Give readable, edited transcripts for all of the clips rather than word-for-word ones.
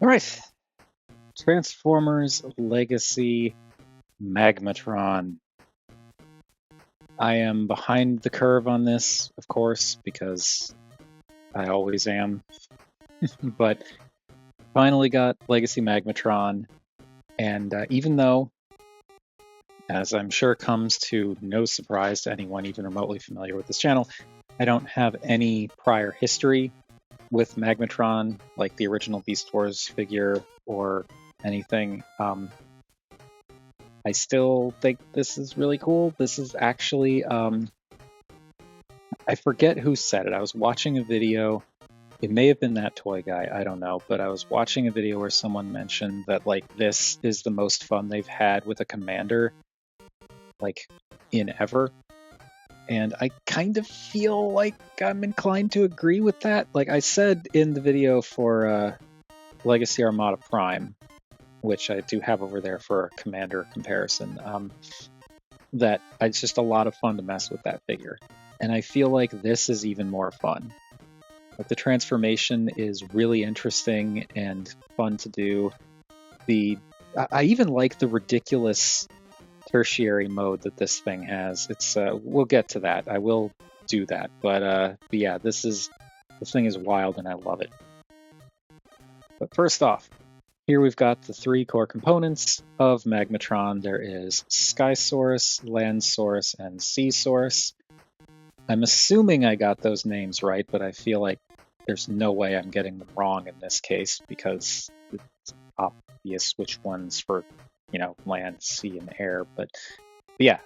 All right, Transformers Legacy Magmatron. I am behind the curve on this, of course, because I always am. But finally got Legacy Magmatron, and even though, as I'm sure comes to no surprise to anyone even remotely familiar with this channel, I don't have any prior history with Magmatron, like the original Beast Wars figure or anything. I still think this is really cool. This is actually, I forget who said it. I was watching a video. It may have been that toy guy, I don't know, but I was watching a video where someone mentioned that like this is the most fun they've had with a commander, like in ever. And I kind of feel like I'm inclined to agree with that. Like I said in the video for Legacy Armada Prime, which I do have over there for a commander comparison, that it's just a lot of fun to mess with that figure. And I feel like this is even more fun. Like the transformation is really interesting and fun to do. I even like the ridiculous tertiary mode that this thing has. It's we'll get to that. I will do that. But yeah, this thing is wild and I love it. But first off, here we've got the three core components of Magmatron. There is Skysaurus, Landsaurus, and Seasaurus. I'm assuming I got those names right, but I feel like there's no way I'm getting them wrong in this case because it's obvious which ones for, land, sea, and air. But yeah,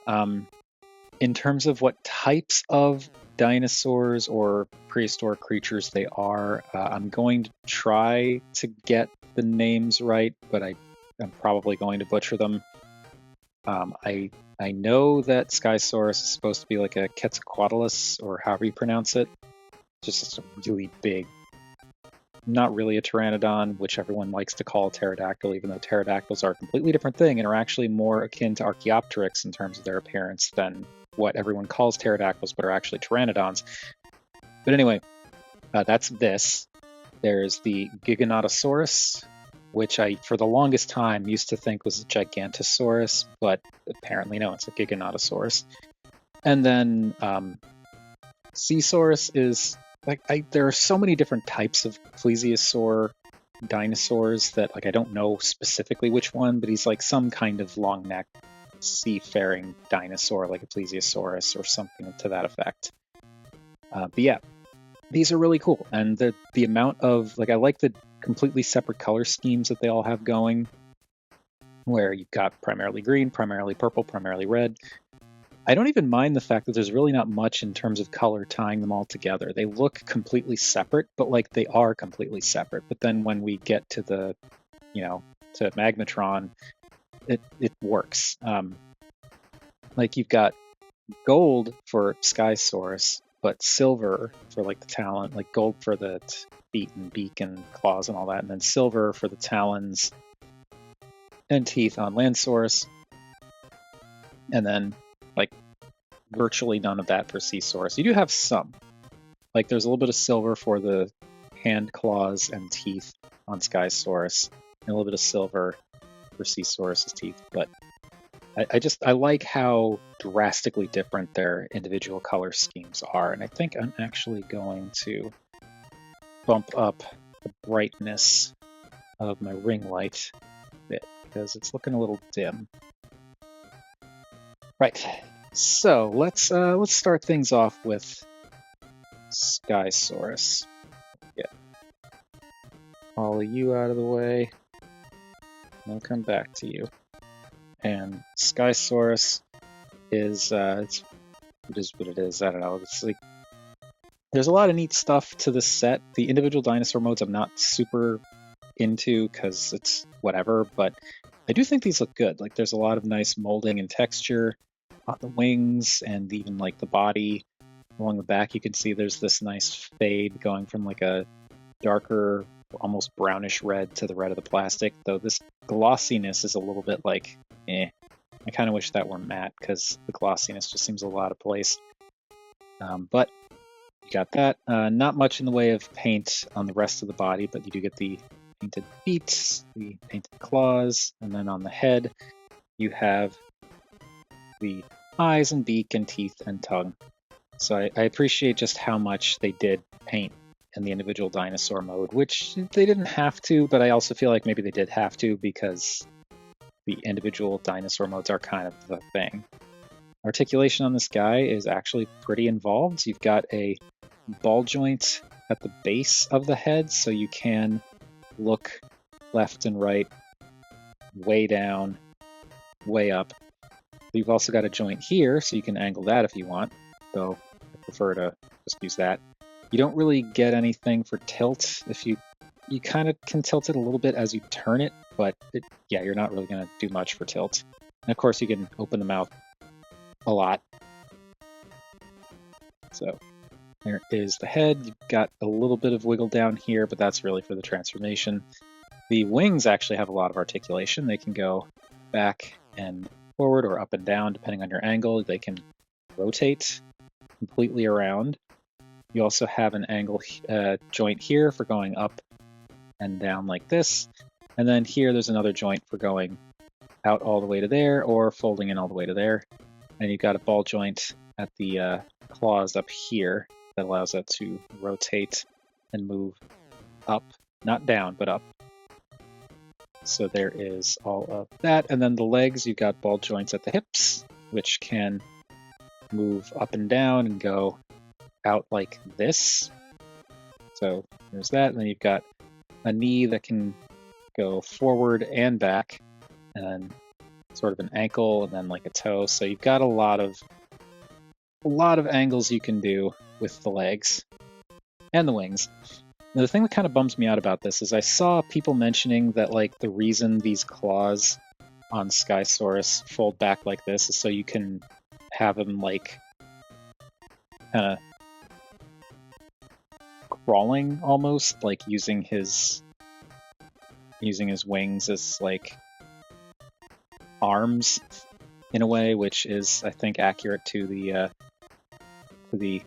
in terms of what types of dinosaurs or prehistoric creatures they are, I'm going to try to get the names right, but I'm probably going to butcher them. I know that Skysaurus is supposed to be like a Quetzalcoatlus, or however you pronounce it. Just a really big, not really a pteranodon, which everyone likes to call a pterodactyl, even though pterodactyls are a completely different thing and are actually more akin to Archaeopteryx in terms of their appearance than what everyone calls pterodactyls, but are actually pteranodons. But anyway, that's this. There's the Giganotosaurus, which I, for the longest time, used to think was a Gigantosaurus, but apparently no, it's a Giganotosaurus. And then Seasaurus is, there are so many different types of plesiosaur dinosaurs that, I don't know specifically which one, but he's like some kind of long-necked seafaring dinosaur, like a plesiosaurus or something to that effect. But yeah, these are really cool, and the amount of, I like the completely separate color schemes that they all have going, where you've got primarily green, primarily purple, primarily red. I don't even mind the fact that there's really not much in terms of color tying them all together. They look completely separate, but they are completely separate. But then when we get to the, to Magmatron, it works. You've got gold for Skysaurus, but silver for the talon, gold for the feet and beak and claws and all that, and then silver for the talons and teeth on Landsaurus, and then virtually none of that for Seasaurus. You do have some. There's a little bit of silver for the hand, claws, and teeth on Skysaurus, and a little bit of silver for Seasaurus's teeth, but I like how drastically different their individual color schemes are, and I think I'm actually going to bump up the brightness of my ring light a bit because it's looking a little dim. Right, so let's start things off with Skysaurus. Get all of you out of the way. I'll come back to you. And Skysaurus is it is what it is. I don't know. It's there's a lot of neat stuff to this set. The individual dinosaur modes I'm not super into because it's whatever, but I do think these look good. There's a lot of nice molding and texture on the wings and even the body. Along the back you can see there's this nice fade going from a darker, almost brownish red to the red of the plastic, though this glossiness is a little bit I kind of wish that were matte because the glossiness just seems a lot of place. But you got that. Not much in the way of paint on the rest of the body, but you do get the painted feet, the painted claws, and then on the head you have the eyes and beak and teeth and tongue. So I appreciate just how much they did paint in the individual dinosaur mode, which they didn't have to, but I also feel like maybe they did have to because the individual dinosaur modes are kind of the thing. Articulation on this guy is actually pretty involved. You've got a ball joint at the base of the head, so you can look left and right, way down, way up. You've also got a joint here, so you can angle that if you want, though I prefer to just use that. You don't really get anything for tilt. If you kind of can tilt it a little bit as you turn it, but yeah, you're not really going to do much for tilt. And of course, you can open the mouth a lot. So there is the head. You've got a little bit of wiggle down here, but that's really for the transformation. The wings actually have a lot of articulation. They can go back and forward or up and down depending on your angle. They can rotate completely around. You also have an angle joint here for going up and down like this. And then here there's another joint for going out all the way to there or folding in all the way to there. And you've got a ball joint at the claws up here that allows that to rotate and move up, not down, but up. So there is all of that. And then the legs, you've got ball joints at the hips, which can move up and down and go out like this. So there's that. And then you've got a knee that can go forward and back, and then sort of an ankle, and then like a toe. So you've got a lot of angles you can do with the legs and the wings. Now, the thing that kind of bums me out about this is I saw people mentioning that like the reason these claws on Skysaurus fold back like this is so you can have him like kind of crawling almost, like using his wings as like arms in a way, which is I think accurate to the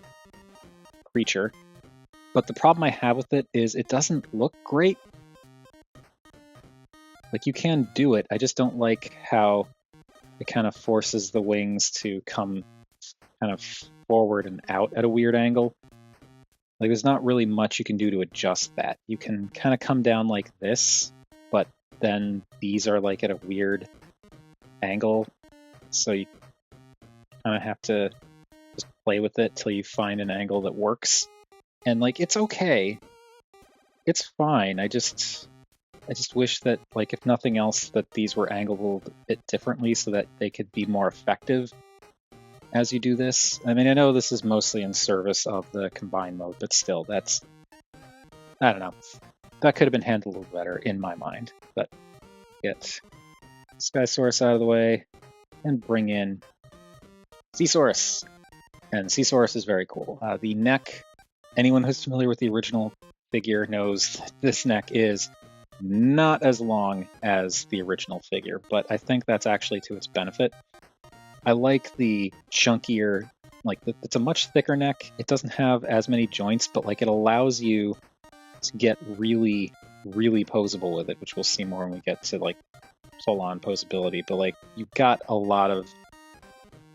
creature. But the problem I have with it is it doesn't look great. Like, you can do it, I just don't like how it kind of forces the wings to come kind of forward and out at a weird angle. Like, there's not really much you can do to adjust that. You can kind of come down like this, but then these are like at a weird angle, so you kind of have to just play with it till you find an angle that works. And like, it's okay, it's fine. I just wish that, like, if nothing else, that these were angled a bit differently so that they could be more effective as you do this. I mean, I know this is mostly in service of the combined mode, but still, that's, I don't know, that could have been handled a little better in my mind. But get Skysaurus out of the way and bring in Seasaurus. And Seasaurus is very cool. The neck, anyone who's familiar with the original figure knows that this neck is not as long as the original figure, but I think that's actually to its benefit. I like the chunkier, like it's a much thicker neck. It doesn't have as many joints, but like it allows you to get really, really posable with it, which we'll see more when we get to like full-on posability. But like you've got a lot of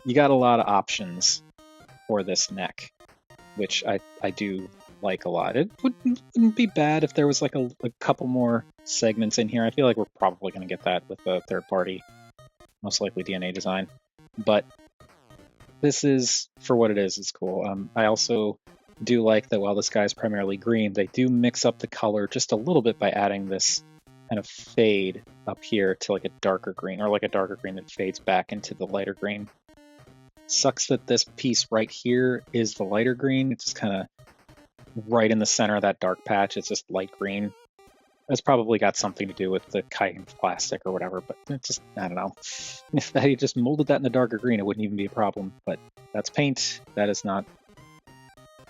options for this neck, which I do like a lot. It wouldn't be bad if there was like a couple more segments in here. I feel like we're probably going to get that with a third party, most likely DNA design. But this is, for what it is, it's cool. I also do like that while this guy's primarily green, they do mix up the color just a little bit by adding this kind of fade up here to like a darker green, or like a darker green that fades back into the lighter green. Sucks that this piece right here is the lighter green. It's just kind of right in the center of that dark patch. It's just light green. That's probably got something to do with the chitin plastic or whatever, but it just, I don't know. If they just molded that in a darker green, it wouldn't even be a problem, but that's paint. That is not,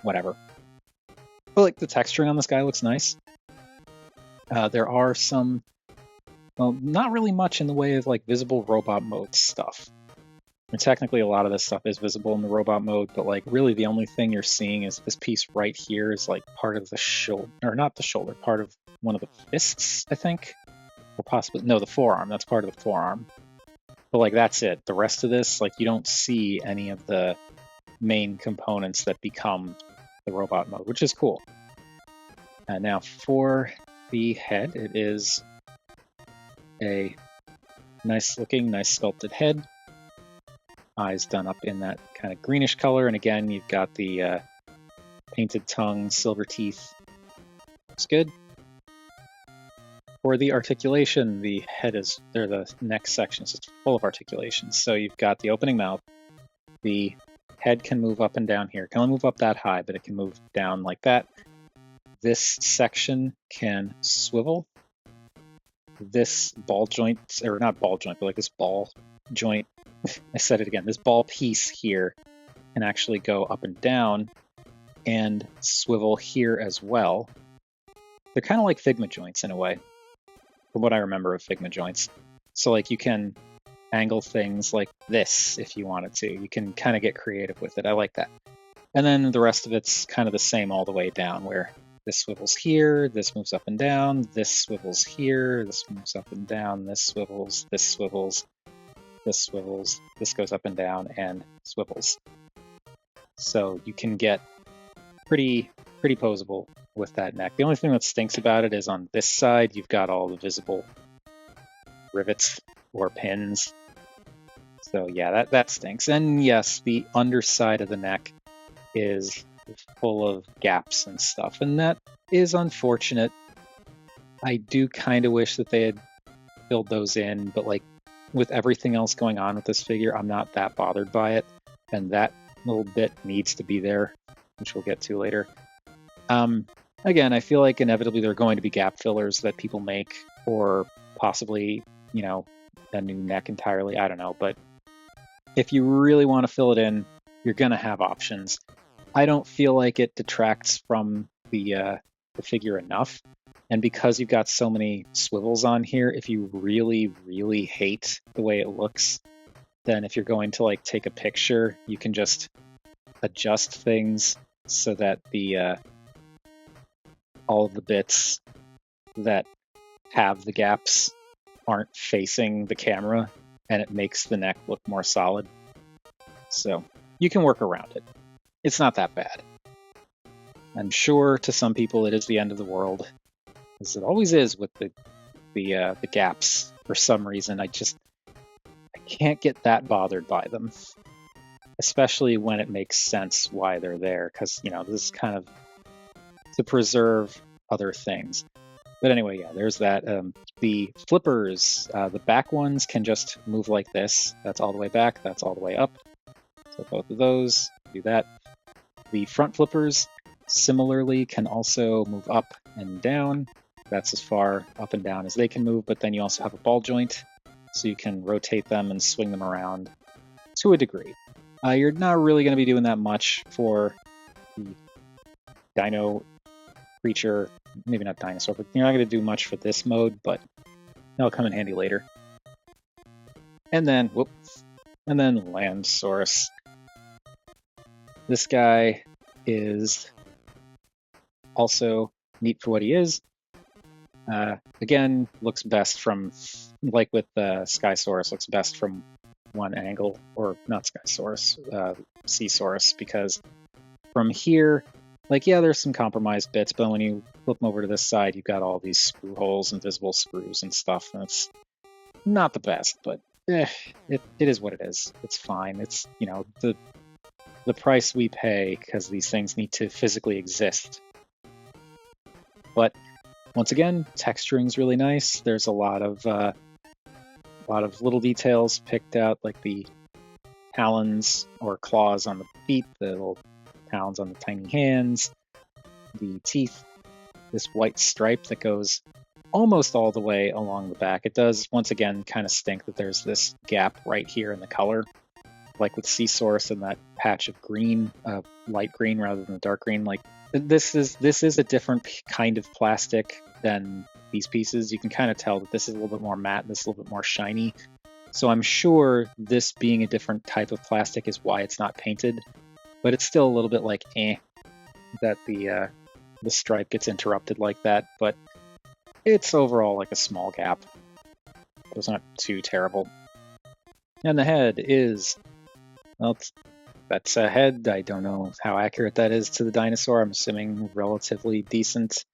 whatever. But like the texturing on this guy looks nice. There are some, well, not really much in the way of like visible robot mode stuff. And technically a lot of this stuff is visible in the robot mode, but like really the only thing you're seeing is this piece right here is like part of the shoulder, or not the shoulder, part of one of the fists, I think, or possibly no, the forearm. That's part of the forearm. But like that's it. The rest of this, like you don't see any of the main components that become the robot mode, which is cool. Now for the head, it is a nice looking, nice sculpted head. Eyes done up in that kind of greenish color, and again you've got the painted tongue, silver teeth. Looks good. For the articulation, the head is there. The neck section is full of articulations. So you've got the opening mouth. The head can move up and down here. It can only move up that high, but it can move down like that. This section can swivel. This ball joint, or not ball joint, but like this ball joint, I said it again, this ball piece here can actually go up and down and swivel here as well. They're kind of like Figma joints in a way, from what I remember of Figma joints. So like you can angle things like this if you wanted to. You can kind of get creative with it. I like that. And then the rest of it's kind of the same all the way down, where this swivels here, this moves up and down, this swivels here, this moves up and down, this swivels, this swivels, this swivels, this goes up and down and swivels. So you can get pretty posable with that neck. The only thing that stinks about it is on this side, you've got all the visible rivets or pins. So yeah, that stinks. And yes, the underside of the neck is full of gaps and stuff, and that is unfortunate. I do kind of wish that they had filled those in, but like with everything else going on with this figure, I'm not that bothered by it, and that little bit needs to be there, which we'll get to later. Again, I feel like inevitably there are going to be gap fillers that people make, or possibly, you know, a new neck entirely, I don't know, but if you really want to fill it in, you're going to have options. I don't feel like it detracts from the figure enough, and because you've got so many swivels on here, if you really hate the way it looks, then if you're going to like take a picture, you can just adjust things so that the all of the bits that have the gaps aren't facing the camera, and it makes the neck look more solid. So you can work around it. It's not that bad. I'm sure to some people it is the end of the world, as it always is with the gaps. For some reason, I can't get that bothered by them, especially when it makes sense why they're there, because you know this is kind of to preserve other things. But anyway, yeah, there's that. The flippers, the back ones can just move like this. That's all the way back. That's all the way up. So both of those do that. The front flippers similarly can also move up and down. That's as far up and down as they can move, but then you also have a ball joint, so you can rotate them and swing them around to a degree. You're not really going to be doing that much for the dino creature, maybe not dinosaur, but you're not going to do much for this mode, but that'll come in handy later. And then, Landsaurus. This guy is also neat for what he is. Again, looks best from, like with Skysaurus, looks best from one angle, or not Skysaurus, Seasaurus, because from here, like, yeah, there's some compromised bits, but when you flip them over to this side, you've got all these screw holes and visible screws and stuff, and it's not the best, but it is what it is. It's fine. It's, you know, the price we pay because these things need to physically exist. But once again, texturing's really nice. There's a lot of little details picked out, like the talons or claws on the feet, the little talons on the tiny hands, the teeth, this white stripe that goes almost all the way along the back. It does, once again, kind of stink that there's this gap right here in the color, like with Seasaurus and that patch of green, light green rather than the dark green. Like this is a different kind of plastic than these pieces. You can kind of tell that this is a little bit more matte, this is a little bit more shiny. So I'm sure this being a different type of plastic is why it's not painted, but it's still a little bit like that the stripe gets interrupted like that. But It's overall like a small gap. It's not too terrible. And the head is, well, that's a head. I don't know how accurate that is to the dinosaur. I'm assuming relatively decent.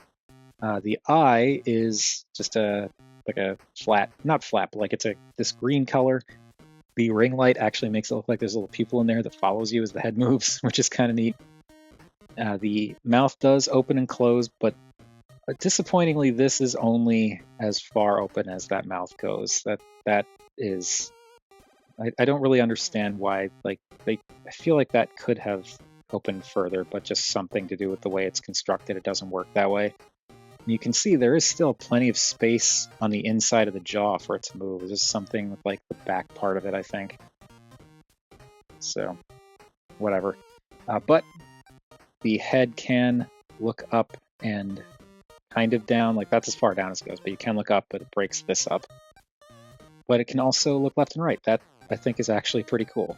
The eye is just like a flat, not flat, but like it's this green color. The ring light actually makes it look like there's a little pupil in there that follows you as the head moves, which is kind of neat. The mouth does open and close, but disappointingly, this is only as far open as that mouth goes. That is, I don't really understand why. Like I feel like that could have opened further, but just something to do with the way it's constructed, it doesn't work that way. And you can see there is still plenty of space on the inside of the jaw for it to move. There's something with like the back part of it, I think. So, whatever. But the head can look up and kind of down, like that's as far down as it goes, but you can look up, but it breaks this up. But it can also look left and right. That, I think, is actually pretty cool.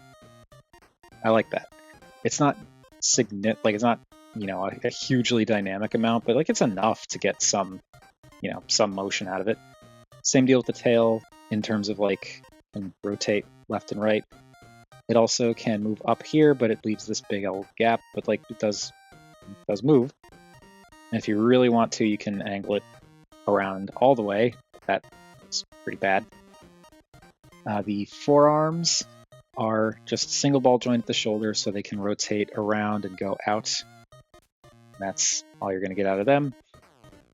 I like that. It's not significant, like it's not, you know, a hugely dynamic amount, but like it's enough to get some, you know, some motion out of it. Same deal with the tail in terms of like can rotate left and right. It also can move up here, but it leaves this big old gap, but like it does move. And if you really want to, you can angle it around all the way. That's pretty bad. The forearms are just a single ball joint at the shoulder, so they can rotate around and go out. That's all you're going to get out of them.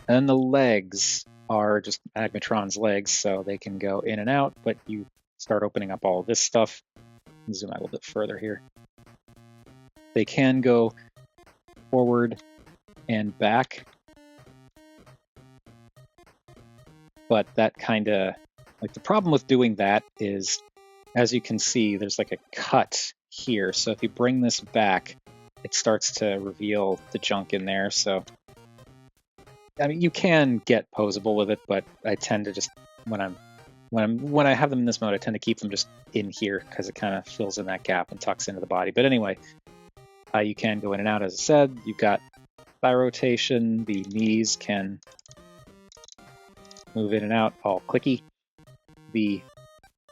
And then the legs are just Magmatron's legs, so they can go in and out, but you start opening up all of this stuff. Zoom out a little bit further here. They can go forward and back, but that kind of, like the problem with doing that is, as you can see, there's like a cut here. So if you bring this back, it starts to reveal the junk in there. So, I mean, you can get posable with it, but I tend to just, when I have them in this mode, I tend to keep them just in here because it kind of fills in that gap and tucks into the body. But anyway, you can go in and out, as I said. You've got thigh rotation. The knees can move in and out, all clicky. The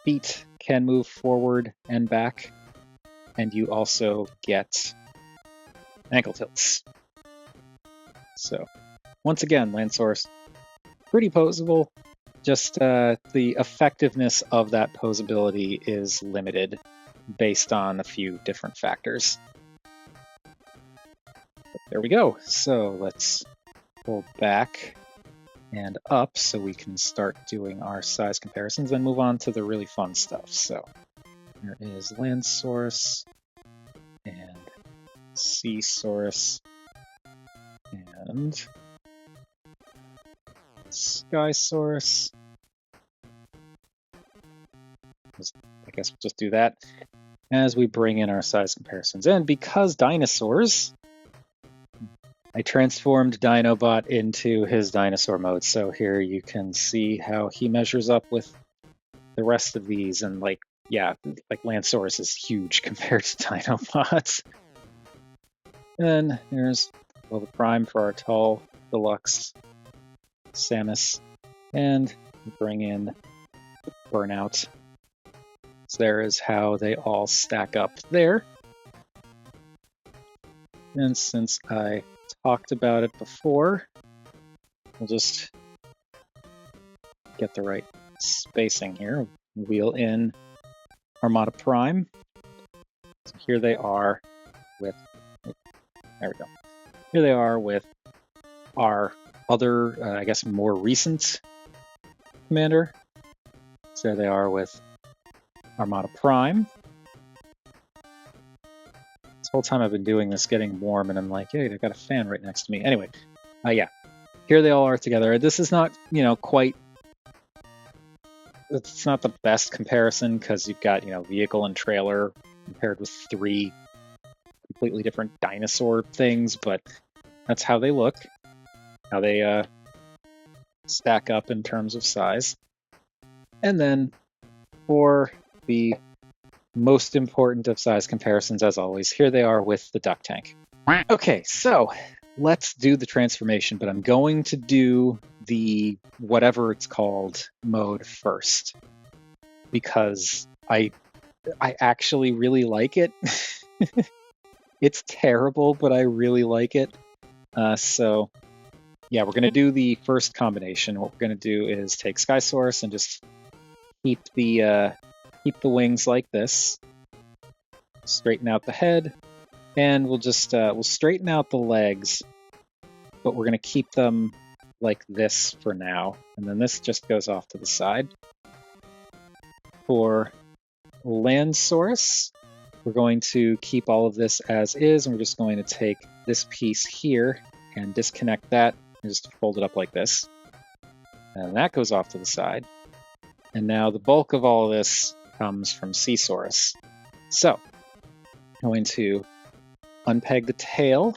feet can move forward and back. And you also get ankle tilts. So, once again, Landsaurus, pretty posable. Just the effectiveness of that posability is limited based on a few different factors. But there we go. So let's pull back and up so we can start doing our size comparisons and move on to the really fun stuff. So there is Landsaurus and Seasaurus and Skysaurus. I guess we'll just do that as we bring in our size comparisons. And because dinosaurs, I transformed Dinobot into his dinosaur mode. So here you can see how he measures up with the rest of these. And like, yeah, like Landsaurus is huge compared to Dinobot. And there's Level Prime for our tall deluxe Samus, and bring in Burnout. So there is how they all stack up there. And since I talked about it before, we'll just get the right spacing here. Wheel in Armada Prime. So here they are with, there we go. Here they are with our other, I guess, more recent commander. So there they are with Armada Prime. This whole time I've been doing this, getting warm, and I'm like, hey, they've got a fan right next to me. Anyway, yeah, here they all are together. This is not, you know, quite, it's not the best comparison because you've got, you know, vehicle and trailer compared with 3 completely different dinosaur things, but that's how they look. How they stack up in terms of size. And then for the most important of size comparisons, as always, here they are with the duck tank. Okay, so let's do the transformation, but I'm going to do the whatever it's called mode first because I actually really like it. It's terrible, but I really like it. So yeah, we're going to do the first combination. What we're going to do is take Skysaurus and just keep the wings like this. Straighten out the head, and we'll just we'll straighten out the legs, but we're going to keep them like this for now, and then this just goes off to the side. For Landsaurus, we're going to keep all of this as is, and we're just going to take this piece here and disconnect that and just fold it up like this. And that goes off to the side. And now the bulk of all of this comes from Seasaurus. So, I'm going to unpeg the tail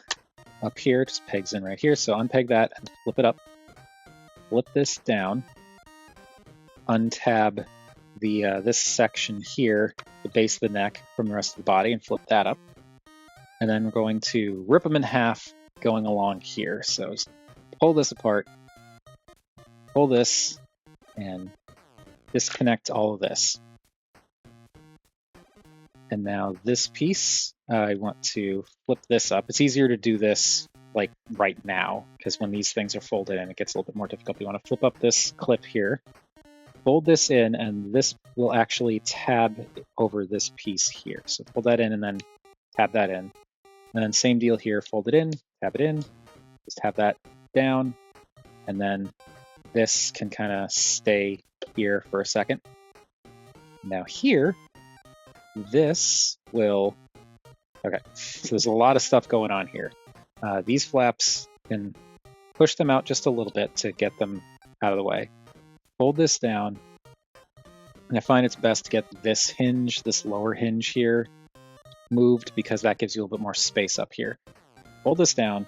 up here, just pegs in right here. So unpeg that and flip it up. Flip this down. Untab the this section here, the base of the neck from the rest of the body, and flip that up. And then we're going to rip them in half going along here. So just pull this apart, pull this, and disconnect all of this. And now this piece, I want to flip this up. It's easier to do this like right now, because when these things are folded in, it gets a little bit more difficult. You want to flip up this clip here, fold this in, and this will actually tab over this piece here. So fold that in and then tab that in. And then same deal here, fold it in, tab it in, just tab that down, and then this can kind of stay here for a second. Now here, this will, okay, so there's a lot of stuff going on here. These flaps, can push them out just a little bit to get them out of the way. Fold this down, and I find it's best to get this hinge, this lower hinge here, moved because that gives you a little bit more space up here. Fold this down,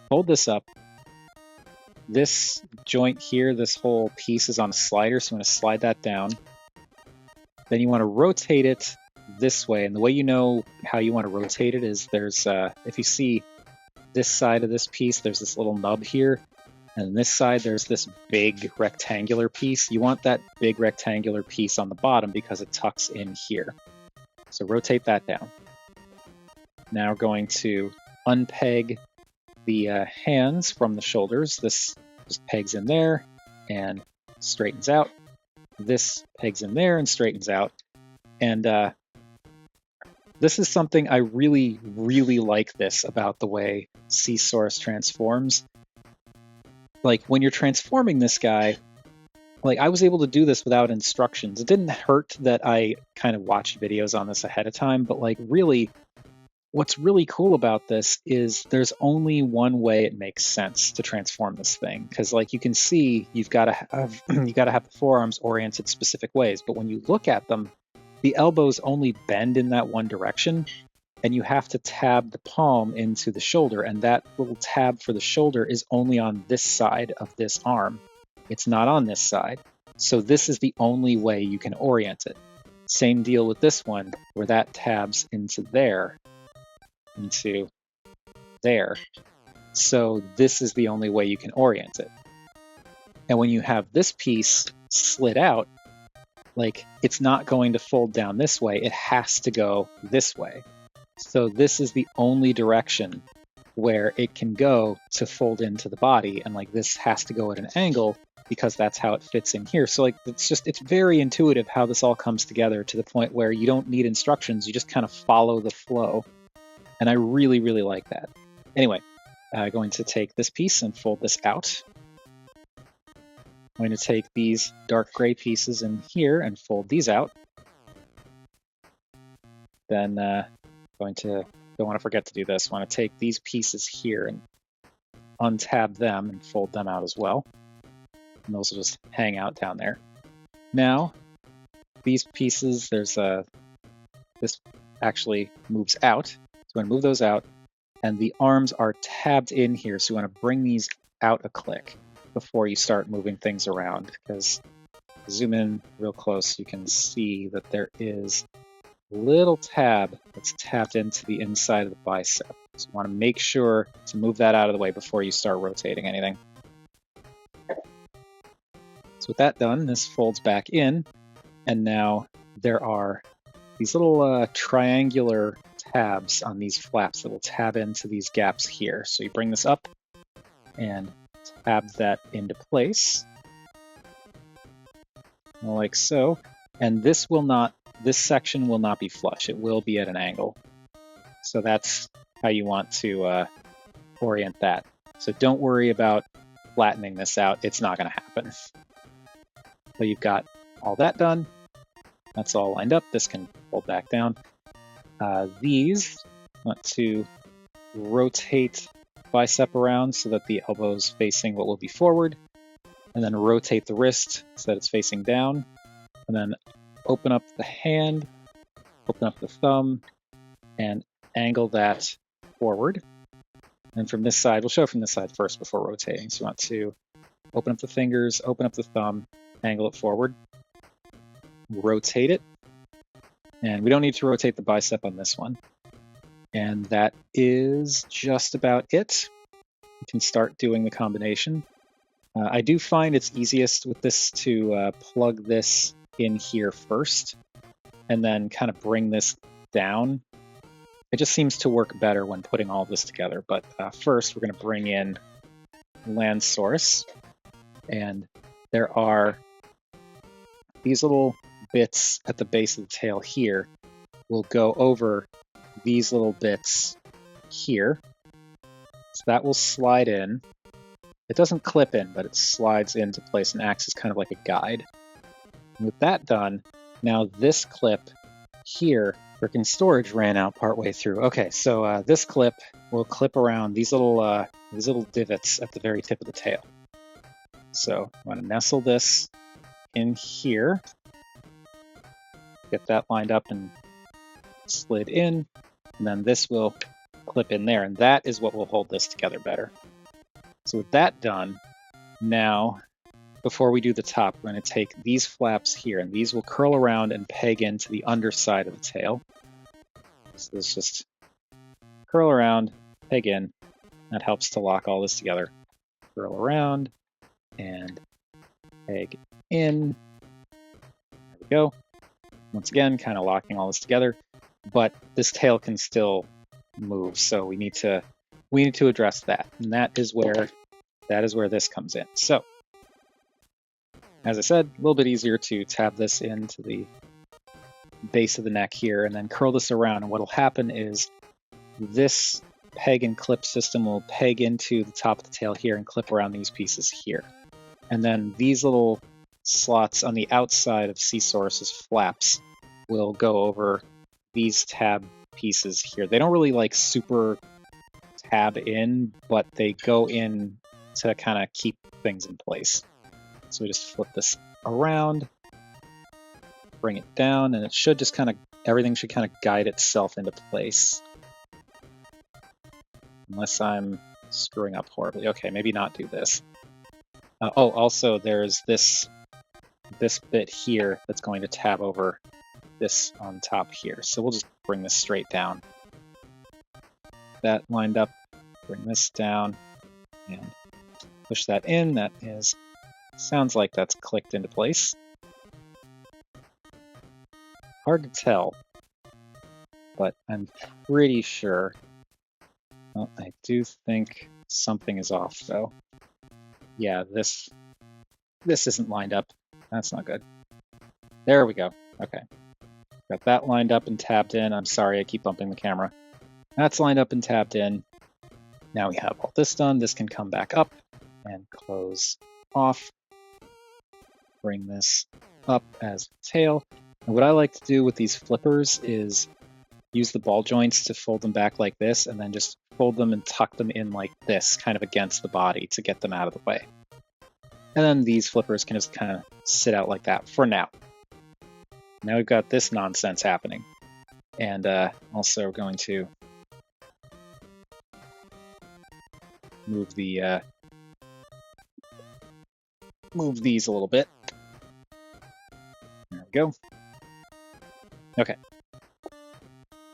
fold this up. This joint here, this whole piece is on a slider, so I'm going to slide that down. Then you want to rotate it this way, and the way you know how you want to rotate it is there's, if you see this side of this piece, there's this little nub here, and this side there's this big rectangular piece. You want that big rectangular piece on the bottom because it tucks in here. So rotate that down. Now we're going to unpeg the hands from the shoulders. This just pegs in there and straightens out. This pegs in there and straightens out. And this is something I really, really like this about the way Seasaurus transforms. Like, when you're transforming this guy, like, I was able to do this without instructions. It didn't hurt that I kind of watched videos on this ahead of time, but like, really, what's really cool about this is there's only one way it makes sense to transform this thing. Because like you can see, you've got to have the forearms oriented specific ways, but when you look at them, the elbows only bend in that one direction, and you have to tab the palm into the shoulder, and that little tab for the shoulder is only on this side of this arm. It's not on this side. So this is the only way you can orient it. Same deal with this one, where that tabs into there, into there. So this is the only way you can orient it. And when you have this piece slid out, like, it's not going to fold down this way, it has to go this way. So this is the only direction where it can go to fold into the body, and like this has to go at an angle because that's how it fits in here. So like it's very intuitive how this all comes together to the point where you don't need instructions, you just kind of follow the flow. And I really, really like that. Anyway, I'm going to take this piece and fold this out. I'm going to take these dark gray pieces in here and fold these out. Then don't want to forget to do this. I want to take these pieces here and untab them and fold them out as well. And those will just hang out down there. Now, these pieces, this actually moves out. So I'm going to move those out, and the arms are tabbed in here. So you want to bring these out a click before you start moving things around, because zoom in real close, you can see that there is a little tab that's tapped into the inside of the bicep. So you want to make sure to move that out of the way before you start rotating anything. So with that done, this folds back in, and now there are these little triangular tabs on these flaps that will tab into these gaps here. So you bring this up and tab that into place, like so. And this section will not be flush. It will be at an angle. So that's how you want to orient that. So don't worry about flattening this out. It's not going to happen. So you've got all that done. That's all lined up. This can fold back down. These want to rotate bicep around so that the elbow's facing what will be forward, and then rotate the wrist so that it's facing down, and then open up the hand, open up the thumb, and angle that forward. And from this side, we'll show it from this side first before rotating. So you want to open up the fingers, open up the thumb, angle it forward, rotate it. And we don't need to rotate the bicep on this one. And that is just about it. You can start doing the combination. I do find it's easiest with this to plug this in here first and then kind of bring this down. It just seems to work better when putting all this together. But first, we're going to bring in Landsaurus. And there are these little bits at the base of the tail here. Will go over these little bits here. So that will slide in. It doesn't clip in, but it slides into place and acts as kind of like a guide. And with that done, now this clip here, freaking storage ran out partway through. Okay, so this clip will clip around these little divots at the very tip of the tail. So I'm going to nestle this in here, get that lined up and slid in, and then this will clip in there, and that is what will hold this together better. So with that done, now before we do the top, we're going to take these flaps here, and these will curl around and peg into the underside of the tail. So this just curl around, peg in. That helps to lock all this together. Curl around and peg in. There we go. Once again, kind of locking all this together, but this tail can still move, so we need to address that, and that is where this comes in. So, as I said, a little bit easier to tab this into the base of the neck here, and then curl this around. And what will happen is this peg and clip system will peg into the top of the tail here and clip around these pieces here, and then these little slots on the outside of Seasaurus's flaps will go over these tab pieces here. They don't really like super tab in, but they go in to kind of keep things in place. So we just flip this around, bring it down, and it should just everything should kind of guide itself into place. Unless I'm screwing up horribly. Okay, maybe not do this. Also there's this bit here that's going to tab over this on top here. So we'll just bring this straight down. That lined up, bring this down, and push that in. That sounds like that's clicked into place. Hard to tell, but I'm pretty sure. Well, I do think something is off though. Yeah, this isn't lined up. That's not good. There we go. Okay. Got that lined up and tabbed in. I'm sorry, I keep bumping the camera. That's lined up and tabbed in. Now we have all this done. This can come back up and close off. Bring this up as a tail. And what I like to do with these flippers is use the ball joints to fold them back like this, and then just fold them and tuck them in like this, kind of against the body to get them out of the way. And then these flippers can just kind of sit out like that for now. Now we've got this nonsense happening. And also we're going to move these a little bit. There we go. Okay.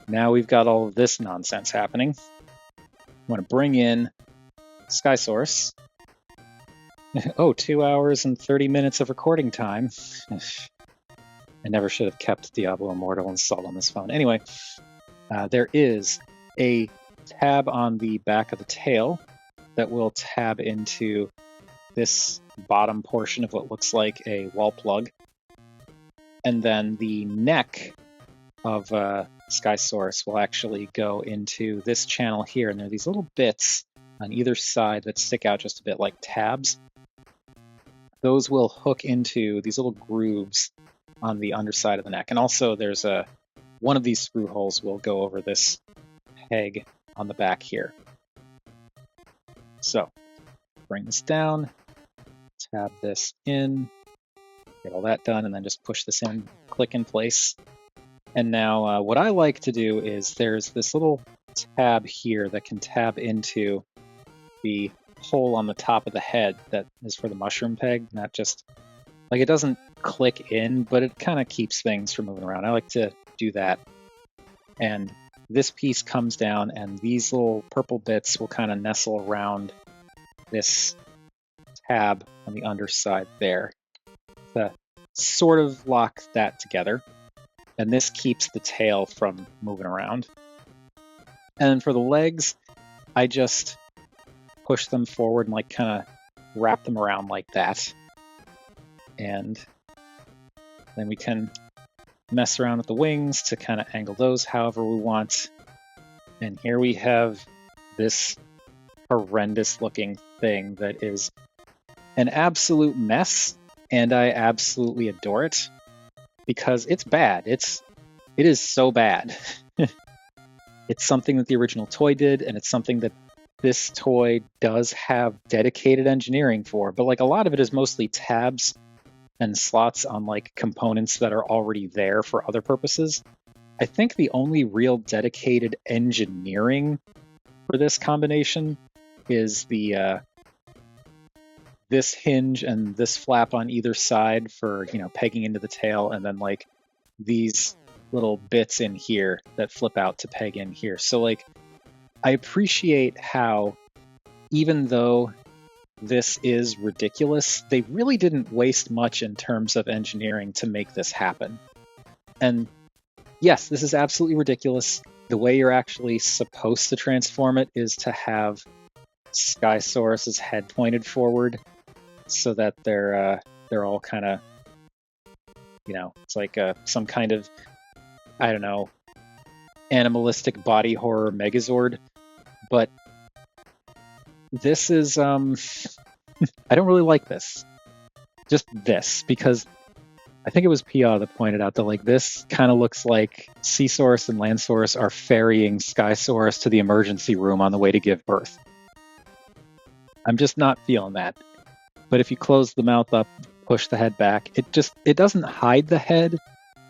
Now we've got all of this nonsense happening. want to bring in Skysaurus. Oh, 2 hours and 30 minutes of recording time. I never should have kept Diablo Immortal installed on this phone. Anyway, there is a tab on the back of the tail that will tab into this bottom portion of what looks like a wall plug. And then the neck of Skysaurus will actually go into this channel here. And there are these little bits on either side that stick out just a bit like tabs. Those will hook into these little grooves on the underside of the neck. And also there's one of these screw holes will go over this peg on the back here. So bring this down, tab this in, get all that done, and then just push this in, click in place. And now what I like to do is there's this little tab here that can tab into the hole on the top of the head that is for the mushroom peg, not just, like, it doesn't click in, but it kind of keeps things from moving around. I like to do that. And this piece comes down and these little purple bits will kind of nestle around this tab on the underside there to sort of lock that together. And this keeps the tail from moving around. And for the legs, I just push them forward and like kind of wrap them around like that. And then we can mess around with the wings to kind of angle those however we want. And here we have this horrendous looking thing that is an absolute mess, and I absolutely adore it because it's bad. It is so bad. It's something that the original toy did, and it's something that this toy does have dedicated engineering for, but like a lot of it is mostly tabs and slots on like components that are already there for other purposes. I think the only real dedicated engineering for this combination is the this hinge and this flap on either side for, you know, pegging into the tail, and then like these little bits in here that flip out to peg in here. So like I appreciate how, even though this is ridiculous, they really didn't waste much in terms of engineering to make this happen. And yes, this is absolutely ridiculous. The way you're actually supposed to transform it is to have Skysaurus's head pointed forward so that they're all kind of, you know, it's like some kind of, I don't know, animalistic body horror Megazord. But this is, I don't really like this. Just this, because I think it was Pia that pointed out that like this kind of looks like Seasaurus and Landsaurus are ferrying Skysaurus to the emergency room on the way to give birth. I'm just not feeling that. But if you close the mouth up, push the head back, it doesn't hide the head,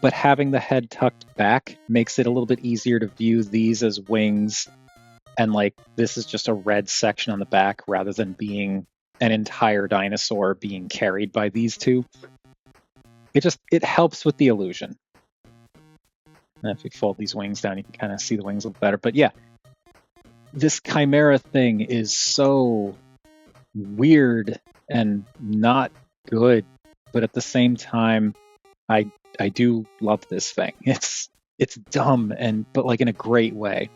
but having the head tucked back makes it a little bit easier to view these as wings. And like this is just a red section on the back rather than being an entire dinosaur being carried by these two. It helps with the illusion. And if you fold these wings down, you can kind of see the wings a little better. But yeah, this Chimera thing is so weird and not good, but at the same time, I do love this thing. It's dumb but like in a great way.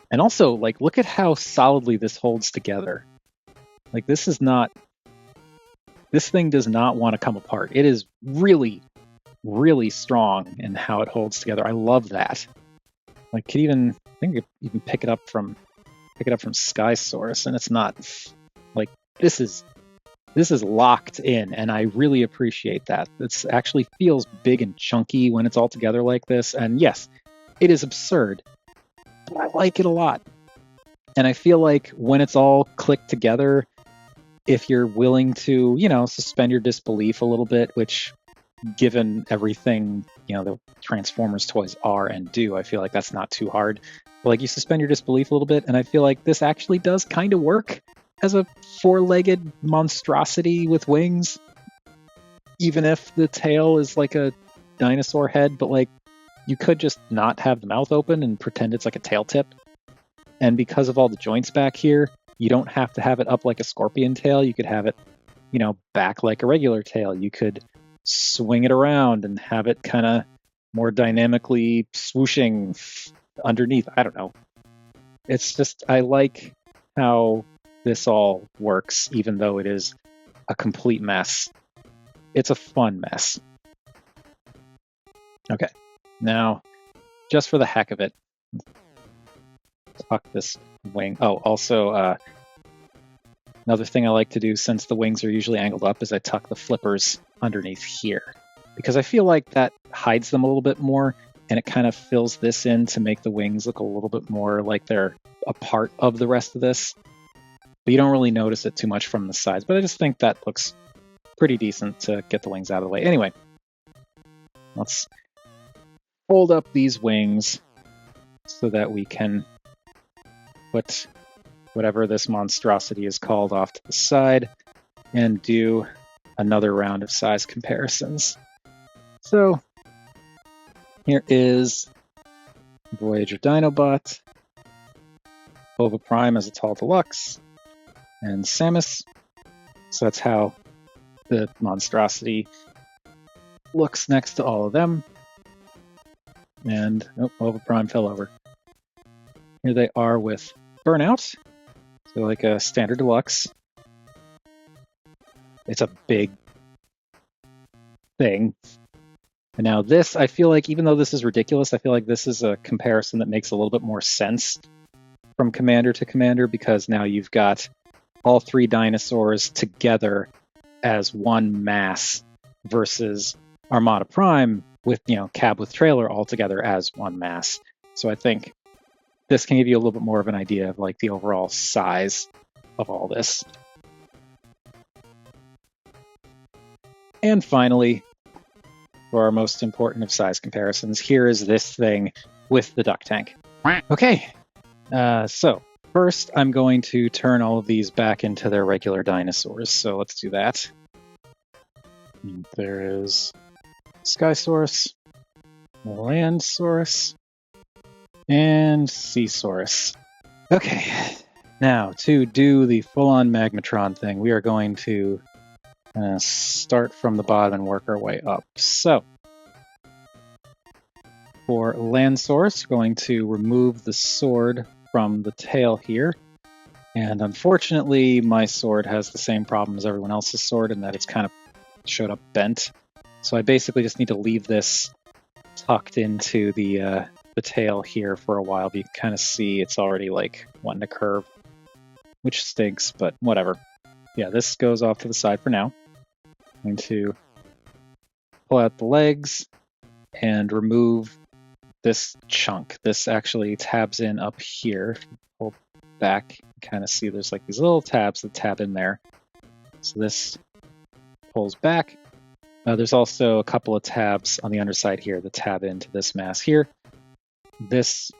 And also, like, look at how solidly this holds together. Like, this thing does not want to come apart. It is really, really strong in how it holds together. I love that. Like, I think you can pick it up from Skysaurus, and it's not like this is locked in, and I really appreciate that. It actually feels big and chunky when it's all together like this. And yes, it is absurd, but I like it a lot. And I feel like when it's all clicked together, if you're willing to, you know, suspend your disbelief a little bit, which given everything, you know, the Transformers toys are and do, I feel like that's not too hard. But like you suspend your disbelief a little bit, and I feel like this actually does kind of work as a four-legged monstrosity with wings, even if the tail is like a dinosaur head, but like you could just not have the mouth open and pretend it's like a tail tip. And because of all the joints back here, you don't have to have it up like a scorpion tail. You could have it, you know, back like a regular tail. You could swing it around and have it kind of more dynamically swooshing underneath. I don't know. It's just, I like how this all works, even though it is a complete mess. It's a fun mess. Okay, now, just for the heck of it, tuck this wing. Oh, also, another thing I like to do, since the wings are usually angled up, is I tuck the flippers underneath here. Because I feel like that hides them a little bit more, and it kind of fills this in to make the wings look a little bit more like they're a part of the rest of this. But you don't really notice it too much from the sides, but I just think that looks pretty decent to get the wings out of the way. Anyway, let's fold up these wings so that we can put whatever this monstrosity is called off to the side and do another round of size comparisons. So here is Voyager Dinobot, Ova Prime as a Tall Deluxe, and Samus. So that's how the monstrosity looks next to all of them. And Ova Prime fell over. Here they are with Burnout. So like a standard deluxe. It's a big thing. And now this, I feel like, even though this is ridiculous, I feel like this is a comparison that makes a little bit more sense from commander to commander, because now you've got all three dinosaurs together as one mass versus Armada Prime with, you know, cab with trailer all together as one mass. So I think this can give you a little bit more of an idea of like the overall size of all this. And finally, for our most important of size comparisons, here is this thing with the duck tank. Okay, so first I'm going to turn all of these back into their regular dinosaurs. So let's do that. And there is Skysaurus, Landsaurus, and Seasaurus. Okay, now to do the full-on Magmatron thing, we are going to start from the bottom and work our way up. So, for Landsaurus, we're going to remove the sword from the tail here. And unfortunately, my sword has the same problem as everyone else's sword in that it's kind of showed up bent. So I basically just need to leave this tucked into the tail here for a while. But you can kind of see it's already like wanting to curve, which stinks, but whatever. Yeah, this goes off to the side for now. I'm going to pull out the legs and remove this chunk. This actually tabs in up here. Pull back, you kind of see there's like these little tabs that tab in there. So this pulls back. There's also a couple of tabs on the underside here that tab into this mass here. This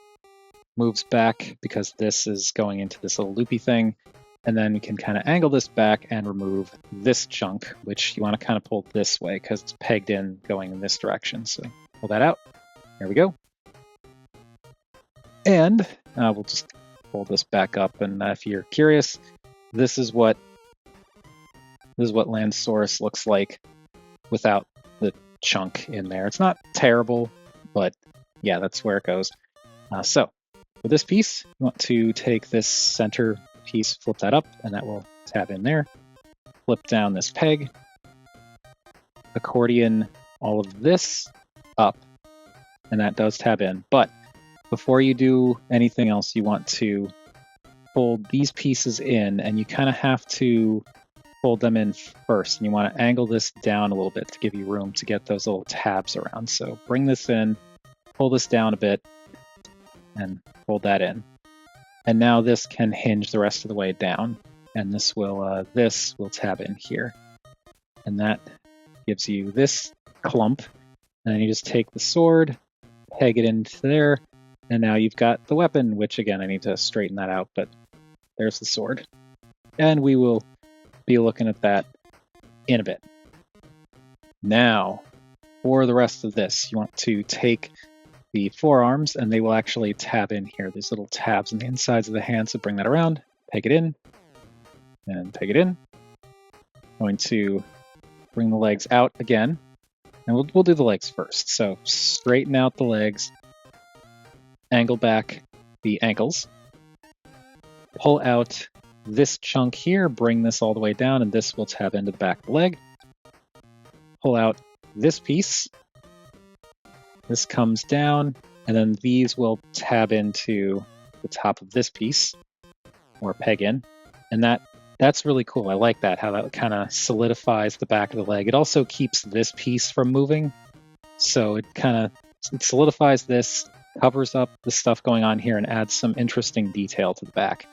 moves back because this is going into this little loopy thing. And then we can kind of angle this back and remove this chunk, which you want to kind of pull this way because it's pegged in going in this direction. So pull that out. There we go. And we'll just pull this back up. And if you're curious, this is what Landsaurus looks like without the chunk in there. It's not terrible, but yeah, that's where it goes. So for this piece, you want to take this center piece, flip that up, and that will tab in there. Flip down this peg, accordion all of this up, and that does tab in. But before you do anything else, you want to fold these pieces in, and you kind of have to fold them in first. And you want to angle this down a little bit to give you room to get those little tabs around. So bring this in, pull this down a bit, and fold that in. And now this can hinge the rest of the way down, and this will tab in here. And that gives you this clump. And then you just take the sword, peg it into there, and now you've got the weapon, which again, I need to straighten that out, but there's the sword. And we will be looking at that in a bit. Now, for the rest of this, you want to take the forearms, and they will actually tab in here. These little tabs on the insides of the hand, so bring that around, peg it in, and peg it in. Going to bring the legs out again, and we'll do the legs first. So straighten out the legs, angle back the ankles, pull out this chunk here, bring this all the way down, and this will tab into the back of the leg. Pull out this piece. This comes down, and then these will tab into the top of this piece, or peg in. And that's really cool. I like that, how that kind of solidifies the back of the leg. It also keeps this piece from moving. So it solidifies this, covers up the stuff going on here, and adds some interesting detail to the back.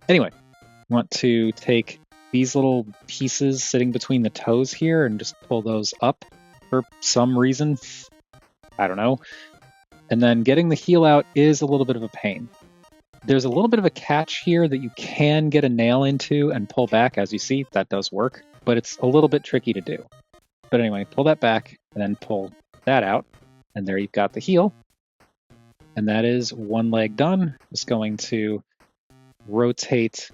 Anyway, you want to take these little pieces sitting between the toes here and just pull those up for some reason. I don't know. And then getting the heel out is a little bit of a pain. There's a little bit of a catch here that you can get a nail into and pull back. As you see, that does work, but it's a little bit tricky to do. But anyway, pull that back and then pull that out. And there you've got the heel. And that is one leg done. Just going to rotate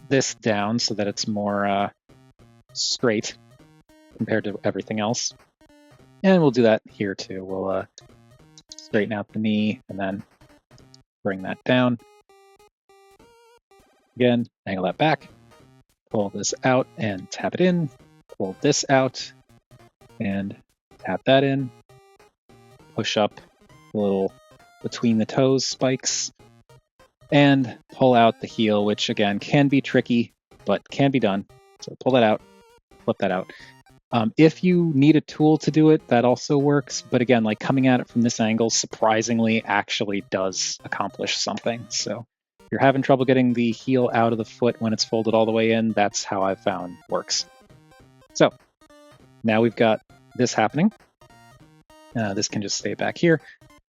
this down so that it's more straight compared to everything else. And we'll do that here too. We'll straighten out the knee and then bring that down. Again, angle that back, pull this out and tap it in, pull this out and tap that in, push up a little between the toes spikes, and pull out the heel, which again can be tricky, but can be done. So pull that out, flip that out. If you need a tool to do it, that also works. But again, like coming at it from this angle, surprisingly actually does accomplish something. So if you're having trouble getting the heel out of the foot when it's folded all the way in, that's how I've found works. So now we've got this happening. This can just stay back here.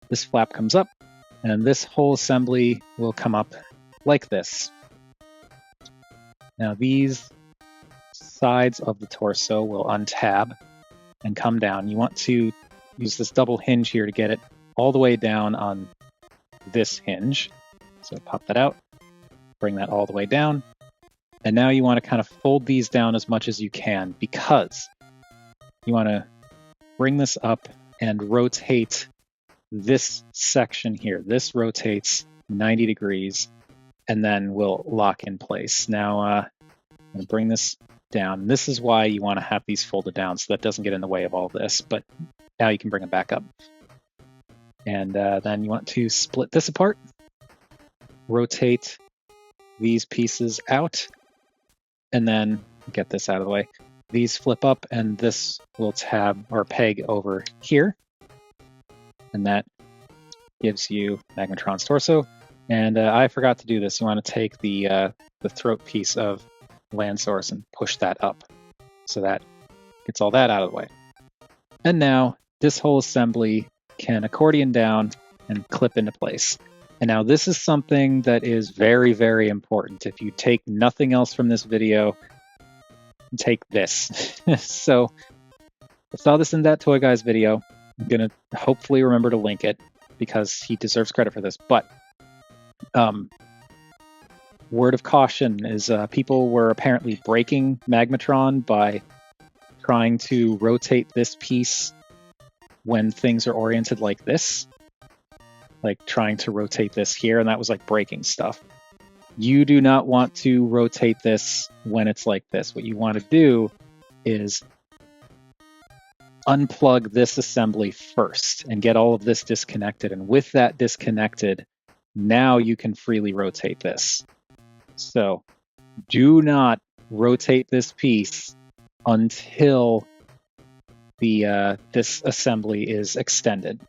This flap comes up, and this whole assembly will come up like this. Now these sides of the torso will untab and come down. You want to use this double hinge here to get it all the way down on this hinge. So pop that out, bring that all the way down. And now you want to kind of fold these down as much as you can, because you want to bring this up and rotate this section here. This rotates 90 degrees and then will lock in place. Now I'm going to bring this down. This is why you want to have these folded down, so that doesn't get in the way of all this, but now you can bring them back up. And then you want to split this apart, rotate these pieces out, and then get this out of the way. These flip up, and this will tab or peg over here, and that gives you Magmatron's torso. And I forgot to do this. You want to take the throat piece of Landsaurus and push that up, so that gets all that out of the way. And now this whole assembly can accordion down and clip into place. And now this is something that is very, very important. If you take nothing else from this video, take this. So I saw this in that Toy Guy's video. I'm going to hopefully remember to link it because he deserves credit for this. But word of caution is people were apparently breaking Magmatron by trying to rotate this piece when things are oriented like this. Like trying to rotate this here, and that was like breaking stuff. You do not want to rotate this when it's like this. What you want to do is unplug this assembly first and get all of this disconnected. And with that disconnected, now you can freely rotate this. So do not rotate this piece until this assembly is extended.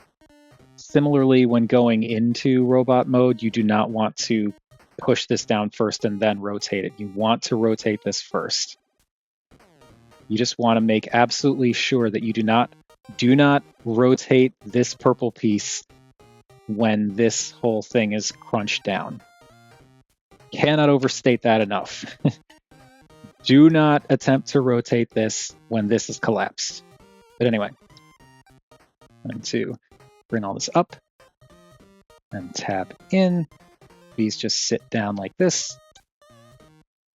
Similarly, when going into robot mode, you do not want to push this down first and then rotate it. You want to rotate this first. You just want to make absolutely sure that you do not rotate this purple piece when this whole thing is crunched down. Cannot overstate that enough. Do not attempt to rotate this when this is collapsed. But anyway, I'm going to bring all this up and tab in. These just sit down like this.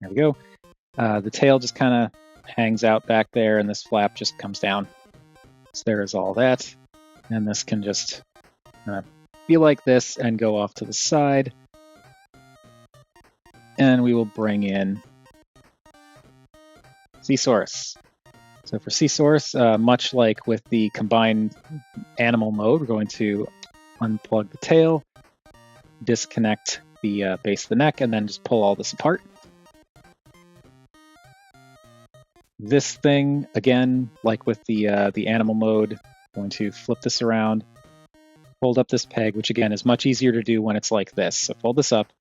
There we go. The tail just kind of hangs out back there, and this flap just comes down. So there's all that. And this can just be like this and go off to the side. And we will bring in Seasaurus. So for Seasaurus, much like with the combined animal mode, we're going to unplug the tail, disconnect the base of the neck, and then just pull all this apart. This thing, again, like with the animal mode, going to flip this around, fold up this peg, which again is much easier to do when it's like this. So fold this up,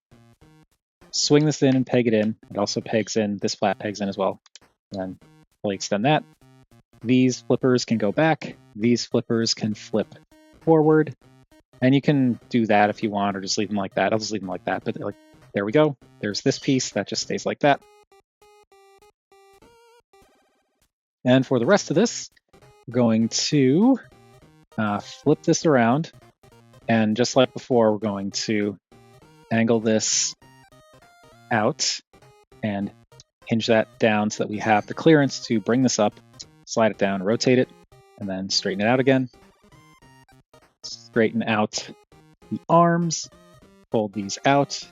swing this in and peg it in. It also pegs in, this flat pegs in as well. And then fully extend that. These flippers can go back. These flippers can flip forward. And you can do that if you want, or just leave them like that. I'll just leave them like that, but like, there we go. There's this piece that just stays like that. And for the rest of this, we're going to flip this around. And just like before, we're going to angle this out and hinge that down so that we have the clearance to bring this up, slide it down, rotate it, and then straighten it out again. Straighten out the arms, fold these out,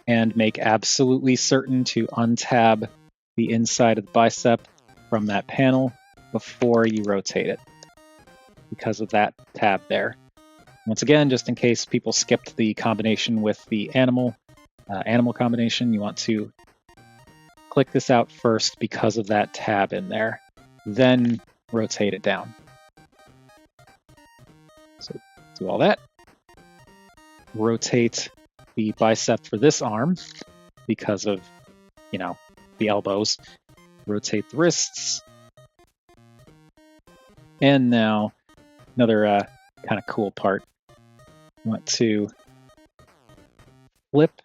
and make absolutely certain to untab the inside of the bicep from that panel before you rotate it, because of that tab there. Once again, just in case people skipped the combination with the animal combination, you want to click this out first because of that tab in there, then rotate it down. So do all that. Rotate the bicep for this arm because of, the elbows. Rotate the wrists. And now another kind of cool part. I want to flip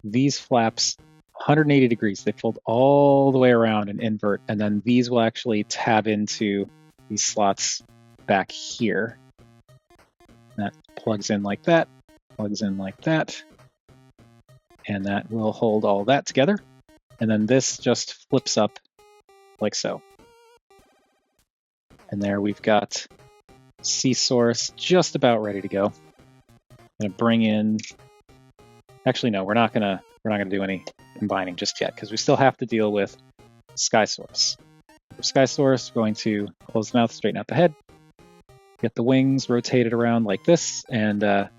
these flaps 180 degrees. They fold all the way around and invert, and then these will actually tab into these slots back here. That plugs in like that, plugs in like that, and that will hold all that together. And then this just flips up like so. And there we've got Seasaurus just about ready to go. I'm gonna bring in. Actually, no, we're not gonna do any combining just yet because we still have to deal with Skysaurus. For Skysaurus, we're going to close the mouth, straighten out the head, get the wings rotated around like this, and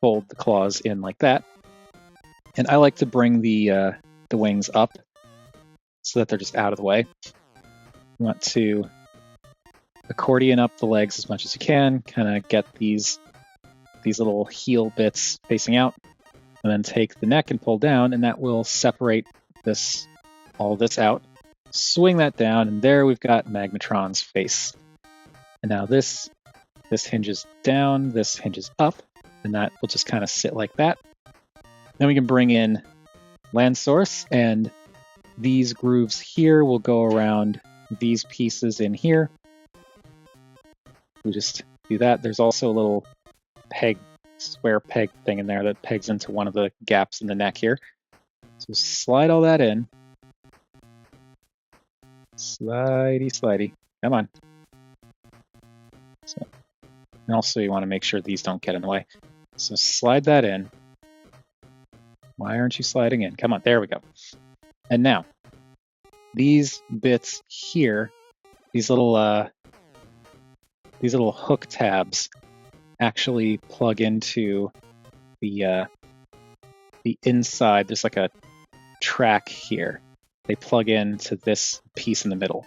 fold the claws in like that. And I like to bring the wings up so that they're just out of the way. You want to accordion up the legs as much as you can, kind of get these little heel bits facing out, and then take the neck and pull down, and that will separate all this out. Swing that down, and there we've got Magmatron's face. And now this hinges down, this hinges up, and that will just kind of sit like that. Then we can bring in Landsaurus, and these grooves here will go around these pieces in here. We just do that. There's also a little square peg thing in there that pegs into one of the gaps in the neck here. So slide all that in. Slidey. Come on. So, and also you want to make sure these don't get in the way. So slide that in. Why aren't you sliding in? Come on, there we go. And now, these bits here, these little hook tabs actually plug into the inside. There's like a track here. They plug into this piece in the middle.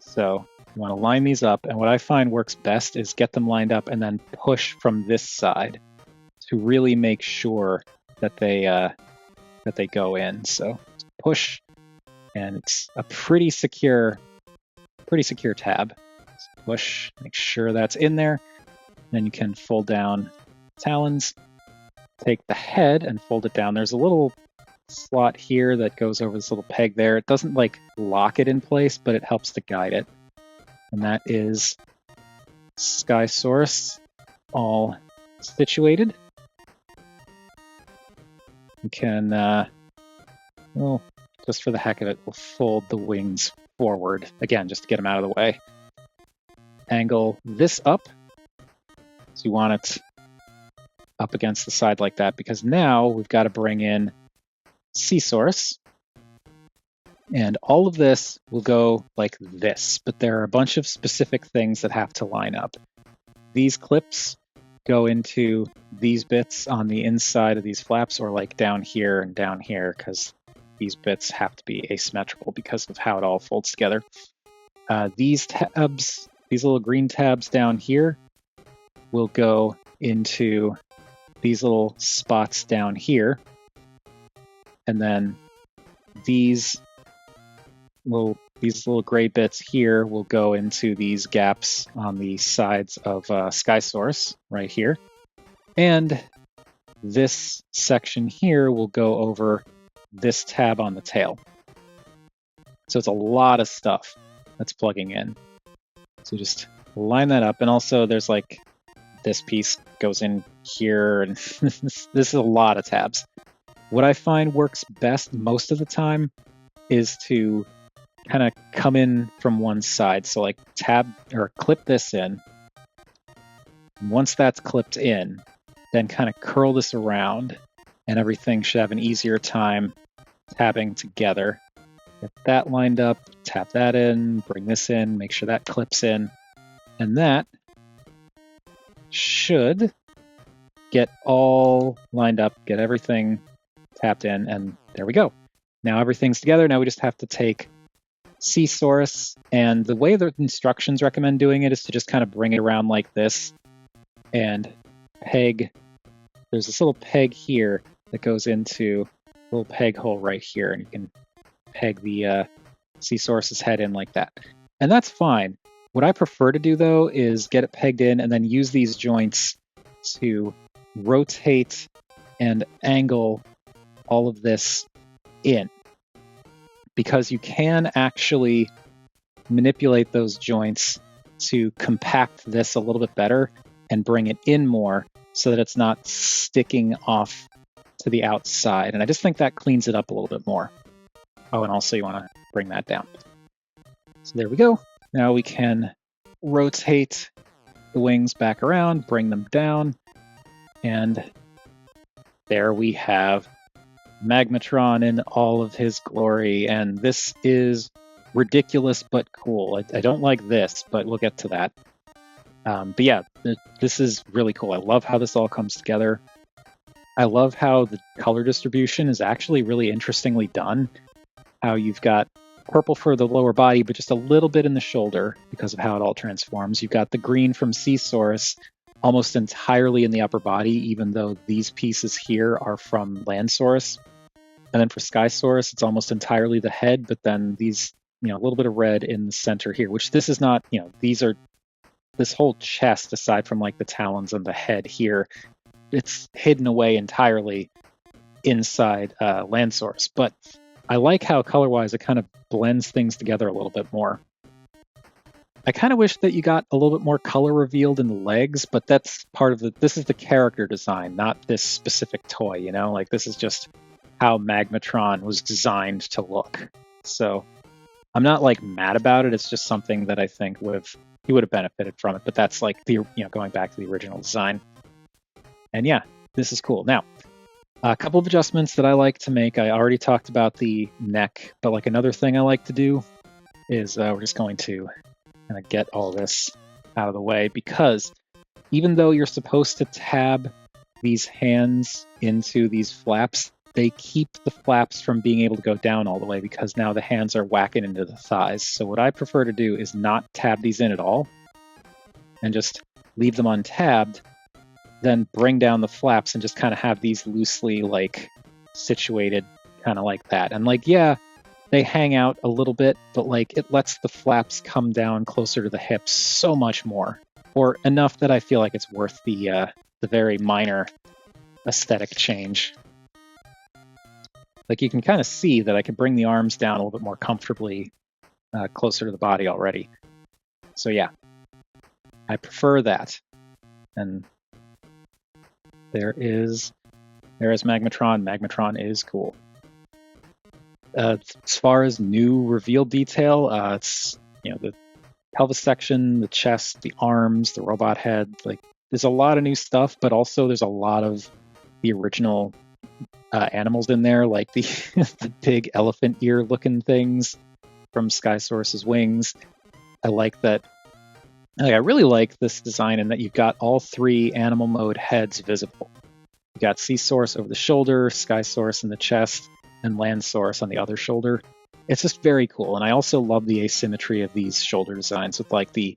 So you want to line these up, and what I find works best is get them lined up and then push from this side to really make sure that they go in. So push, and it's a pretty secure tab. So push, make sure that's in there. Then you can fold down talons, take the head and fold it down. There's a little slot here that goes over this little peg there. It doesn't like lock it in place, but it helps to guide it. And that is Skysaurus all situated. We can, well, just for the heck of it, we'll fold the wings forward. Again, just to get them out of the way. Angle this up. So you want it up against the side like that, because now we've got to bring in Seasaurus. And all of this will go like this, but there are a bunch of specific things that have to line up. These clips go into these bits on the inside of these flaps, or like down here and down here, because these bits have to be asymmetrical because of how it all folds together. These tabs, these little green tabs down here, will go into these little spots down here. And then these little gray bits here will go into these gaps on the sides of Skysaurus right here. And this section here will go over this tab on the tail. So it's a lot of stuff that's plugging in. So just line that up. And also there's like this piece goes in here, and this is a lot of tabs. What I find works best most of the time is to kind of come in from one side. So like tab or clip this in. And once that's clipped in, then kind of curl this around, and everything should have an easier time tabbing together. Get that lined up, tap that in, bring this in, make sure that clips in, and that should get all lined up, get everything tapped in, and there we go. Now everything's together. Now we just have to take Seasaurus, and the way the instructions recommend doing it is to just kind of bring it around like this and peg. There's this little peg here that goes into a little peg hole right here, and you can peg the Seasaurus's head in like that. And that's fine. What I prefer to do, though, is get it pegged in and then use these joints to rotate and angle all of this in. Because you can actually manipulate those joints to compact this a little bit better and bring it in more so that it's not sticking off to the outside. And I just think that cleans it up a little bit more. Oh, and also you want to bring that down. So there we go. Now we can rotate the wings back around, bring them down, and there we have Magmatron in all of his glory, and this is ridiculous but cool. I don't like this, but we'll get to that. But yeah, this is really cool. I love how this all comes together. I love how the color distribution is actually really interestingly done. How you've got purple for the lower body, but just a little bit in the shoulder because of how it all transforms. You've got the green from Seasaurus almost entirely in the upper body, even though these pieces here are from Landsaurus. And then for Skysaurus, it's almost entirely the head, but then these, a little bit of red in the center here, which this is not, these are this whole chest, aside from like the talons and the head here, it's hidden away entirely inside Landsaurus. But I like how color-wise it kind of blends things together a little bit more. I kind of wish that you got a little bit more color revealed in the legs, but that's part of this is the character design, not this specific toy, Like this is just how Magmatron was designed to look. So I'm not like mad about it. It's just something that I think he would have benefited from it. But that's like going back to the original design. And yeah, this is cool. Now, a couple of adjustments that I like to make. I already talked about the neck, but like another thing I like to do is we're just going to kind of get all this out of the way, because even though you're supposed to tab these hands into these flaps, they keep the flaps from being able to go down all the way because now the hands are whacking into the thighs. So what I prefer to do is not tab these in at all and just leave them untabbed, then bring down the flaps and just kind of have these loosely like situated kind of like that. And like, yeah, they hang out a little bit, but like it lets the flaps come down closer to the hips so much more, or enough that I feel like it's worth the very minor aesthetic change. Like you can kind of see that I can bring the arms down a little bit more comfortably closer to the body already. So yeah. I prefer that. And there is Magmatron. Magmatron is cool. As far as new reveal detail, it's the pelvis section, the chest, the arms, the robot head. Like there's a lot of new stuff, but also there's a lot of the original animals in there, like the the big elephant ear looking things from Skysaurus's wings. I like that. I really like this design in that you've got all 3 animal mode heads visible. You got Seasaurus over the shoulder, Skysaurus in the chest, and Landsaurus on the other shoulder. It's just very cool, and I also love the asymmetry of these shoulder designs with like the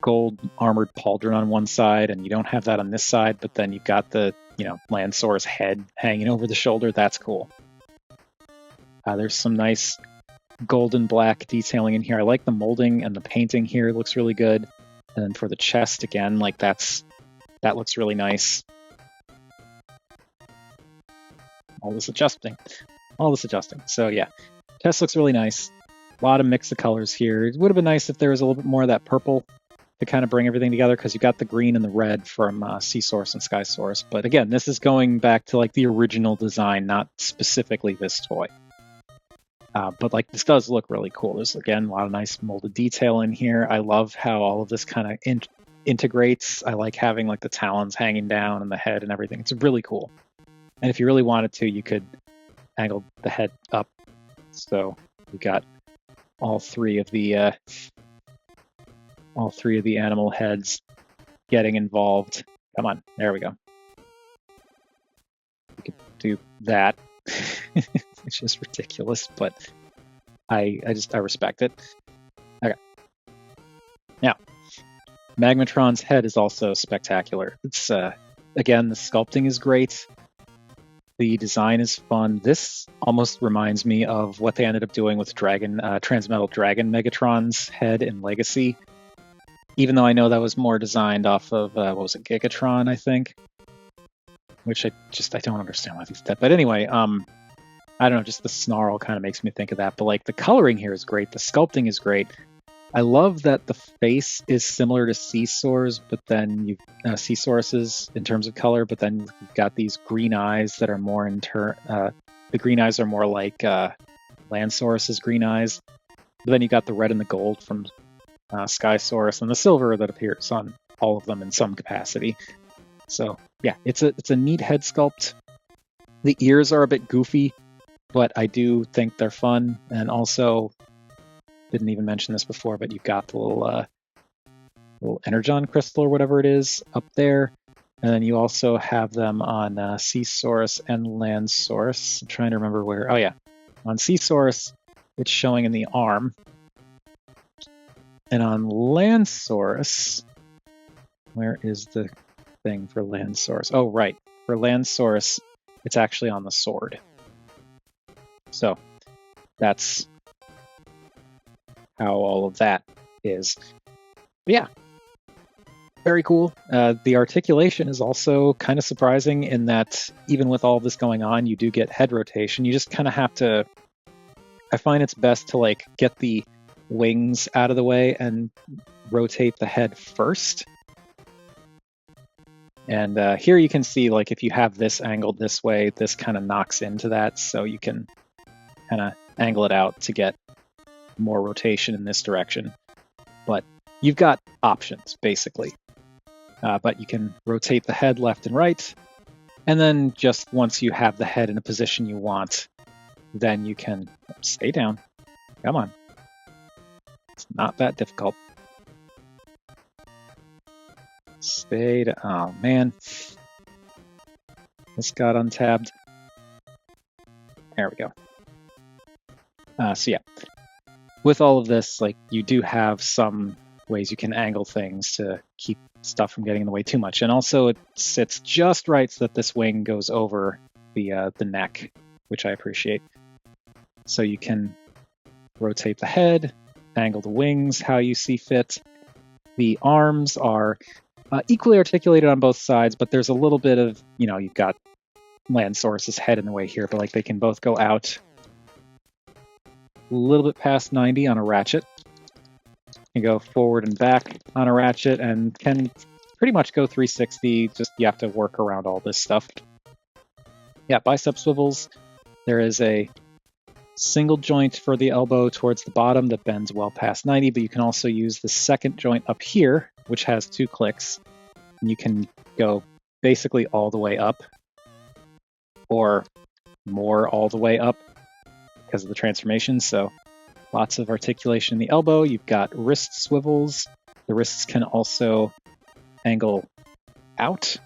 gold armored pauldron on one side, and you don't have that on this side, but then you've got the Landsaurus head hanging over the shoulder. That's cool. There's some nice golden black detailing in here. I like the molding and the painting here. It looks really good. And then for the chest again, like that looks really nice. All this adjusting. So yeah, chest looks really nice. A lot of mix of colors here. It would have been nice if there was a little bit more of that purple to kind of bring everything together, because you got the green and the red from Seasaurus and Skysaurus. But again, this is going back to like the original design, not specifically this toy. But like this does look really cool. There's again a lot of nice molded detail in here. I love how all of this kind of integrates. I like having like the talons hanging down and the head and everything. It's really cool. And if you really wanted to, you could angle the head up. So you got all three of the animal heads getting involved. Come on, there we go. You could do that, which is ridiculous, but I respect it. Okay. Now, Magmatron's head is also spectacular. It's again, the sculpting is great. The design is fun. This almost reminds me of what they ended up doing with Transmetal Dragon Megatron's head in Legacy. Even though I know that was more designed off of, what was it, Gigatron, I think? Which I don't understand why they did that. But anyway, I don't know, just the snarl kind of makes me think of that. But like the coloring here is great. The sculpting is great. I love that the face is similar to Seasaurus, but then you've Seasaurus's in terms of color, but then you've got these green eyes that are more the green eyes are more like Landsaurus's green eyes. But then you got the red and the gold from Skysaurus, and the silver that appears on all of them in some capacity. So yeah, it's a neat head sculpt. The ears are a bit goofy, but I do think they're fun. And also, didn't even mention this before, but you've got the little energon crystal or whatever it is up there. And then you also have them on Seasaurus and Landsaurus. I'm trying to remember where. Oh yeah, on Seasaurus, it's showing in the arm. And on Landsaurus, where is the thing for Landsaurus? Oh, right. For Landsaurus, it's actually on the sword. So that's how all of that is. But yeah, very cool. The articulation is also kind of surprising in that even with all this going on, you do get head rotation. You just kind of have to... I find it's best to like get the wings out of the way and rotate the head first. And here you can see, like, if you have this angled this way, this kind of knocks into that, so you can kind of angle it out to get more rotation in this direction. But you've got options, basically. But you can rotate the head left and right, and then just once you have the head in a position you want, then you can stay down. Come on. It's not that difficult. Oh man, this got untabbed. There we go. So yeah, with all of this, like, you do have some ways you can angle things to keep stuff from getting in the way too much, and also it sits just right so that this wing goes over the neck, which I appreciate. So you can rotate the head, angle the wings how you see fit. The arms are equally articulated on both sides, but there's a little bit of, you've got Landsaurus's head in the way here, but like they can both go out a little bit past 90 on a ratchet. You go forward and back on a ratchet and can pretty much go 360, just you have to work around all this stuff. Yeah, bicep swivels. There is a single joint for the elbow towards the bottom that bends well past 90, but you can also use the second joint up here, which has 2 clicks, and you can go basically all the way up, or more all the way up because of the transformation. So lots of articulation in the elbow. You've got wrist swivels. The wrists can also angle out,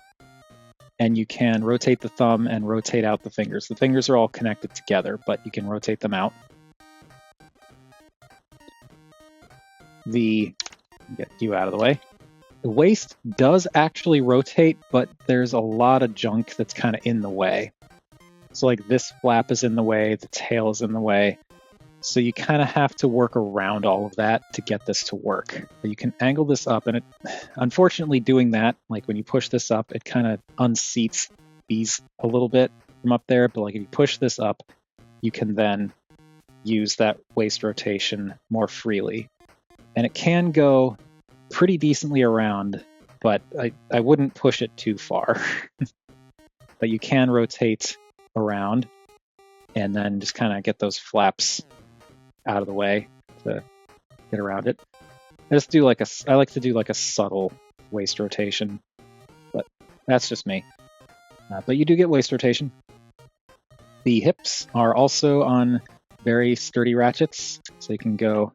and you can rotate the thumb and rotate out the fingers. The fingers are all connected together, but you can rotate them out. Get you out of the way. The waist does actually rotate, but there's a lot of junk that's kind of in the way. So like this flap is in the way, the tail is in the way. So you kind of have to work around all of that to get this to work. But you can angle this up, and unfortunately doing that, like when you push this up, it kind of unseats these a little bit from up there. But like if you push this up, you can then use that waist rotation more freely. And it can go pretty decently around, but I wouldn't push it too far. But you can rotate around and then just kind of get those flaps out of the way to get around it. I like to do like a subtle waist rotation, but that's just me. But you do get waist rotation. The hips are also on very sturdy ratchets, so you can go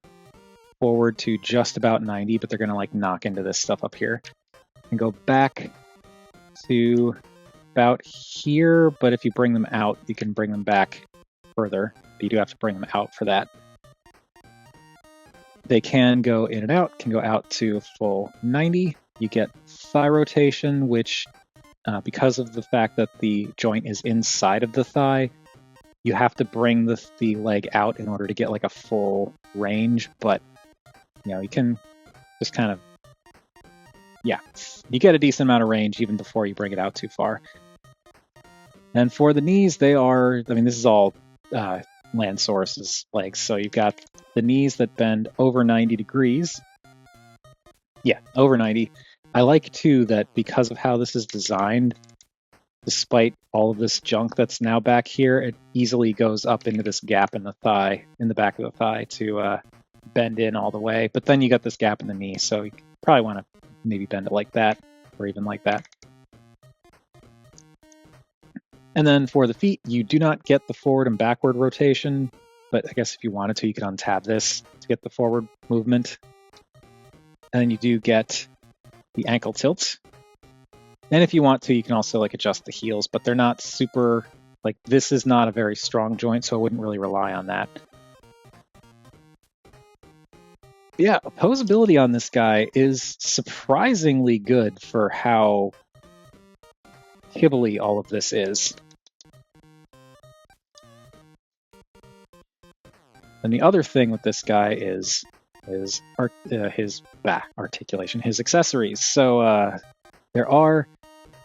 forward to just about 90, but they're going to like knock into this stuff up here. And go back to about here, but if you bring them out, you can bring them back further. But you do have to bring them out for that. They can go in and out, can go out to full 90. You get thigh rotation, which because of the fact that the joint is inside of the thigh, you have to bring the leg out in order to get like a full range, but you know, you can just kind of, yeah, you get a decent amount of range even before you bring it out too far. And for the knees, they are, I mean, this is all Landsaurus's legs. So you've got the knees that bend over 90 degrees. Yeah, over 90. I like, too, that because of how this is designed, despite all of this junk that's now back here, it easily goes up into this gap in the thigh, in the back of the thigh to bend in all the way. But then you got this gap in the knee, so you probably want to maybe bend it like that, or even like that. And then for the feet, you do not get the forward and backward rotation, but I guess if you wanted to, you could untab this to get the forward movement. And then you do get the ankle tilt. And if you want to, you can also like adjust the heels, but they're not super, like this is not a very strong joint, so I wouldn't really rely on that. But yeah, opposability on this guy is surprisingly good for how kibbly all of this is. And the other thing with this guy is his articulation, his accessories. So there are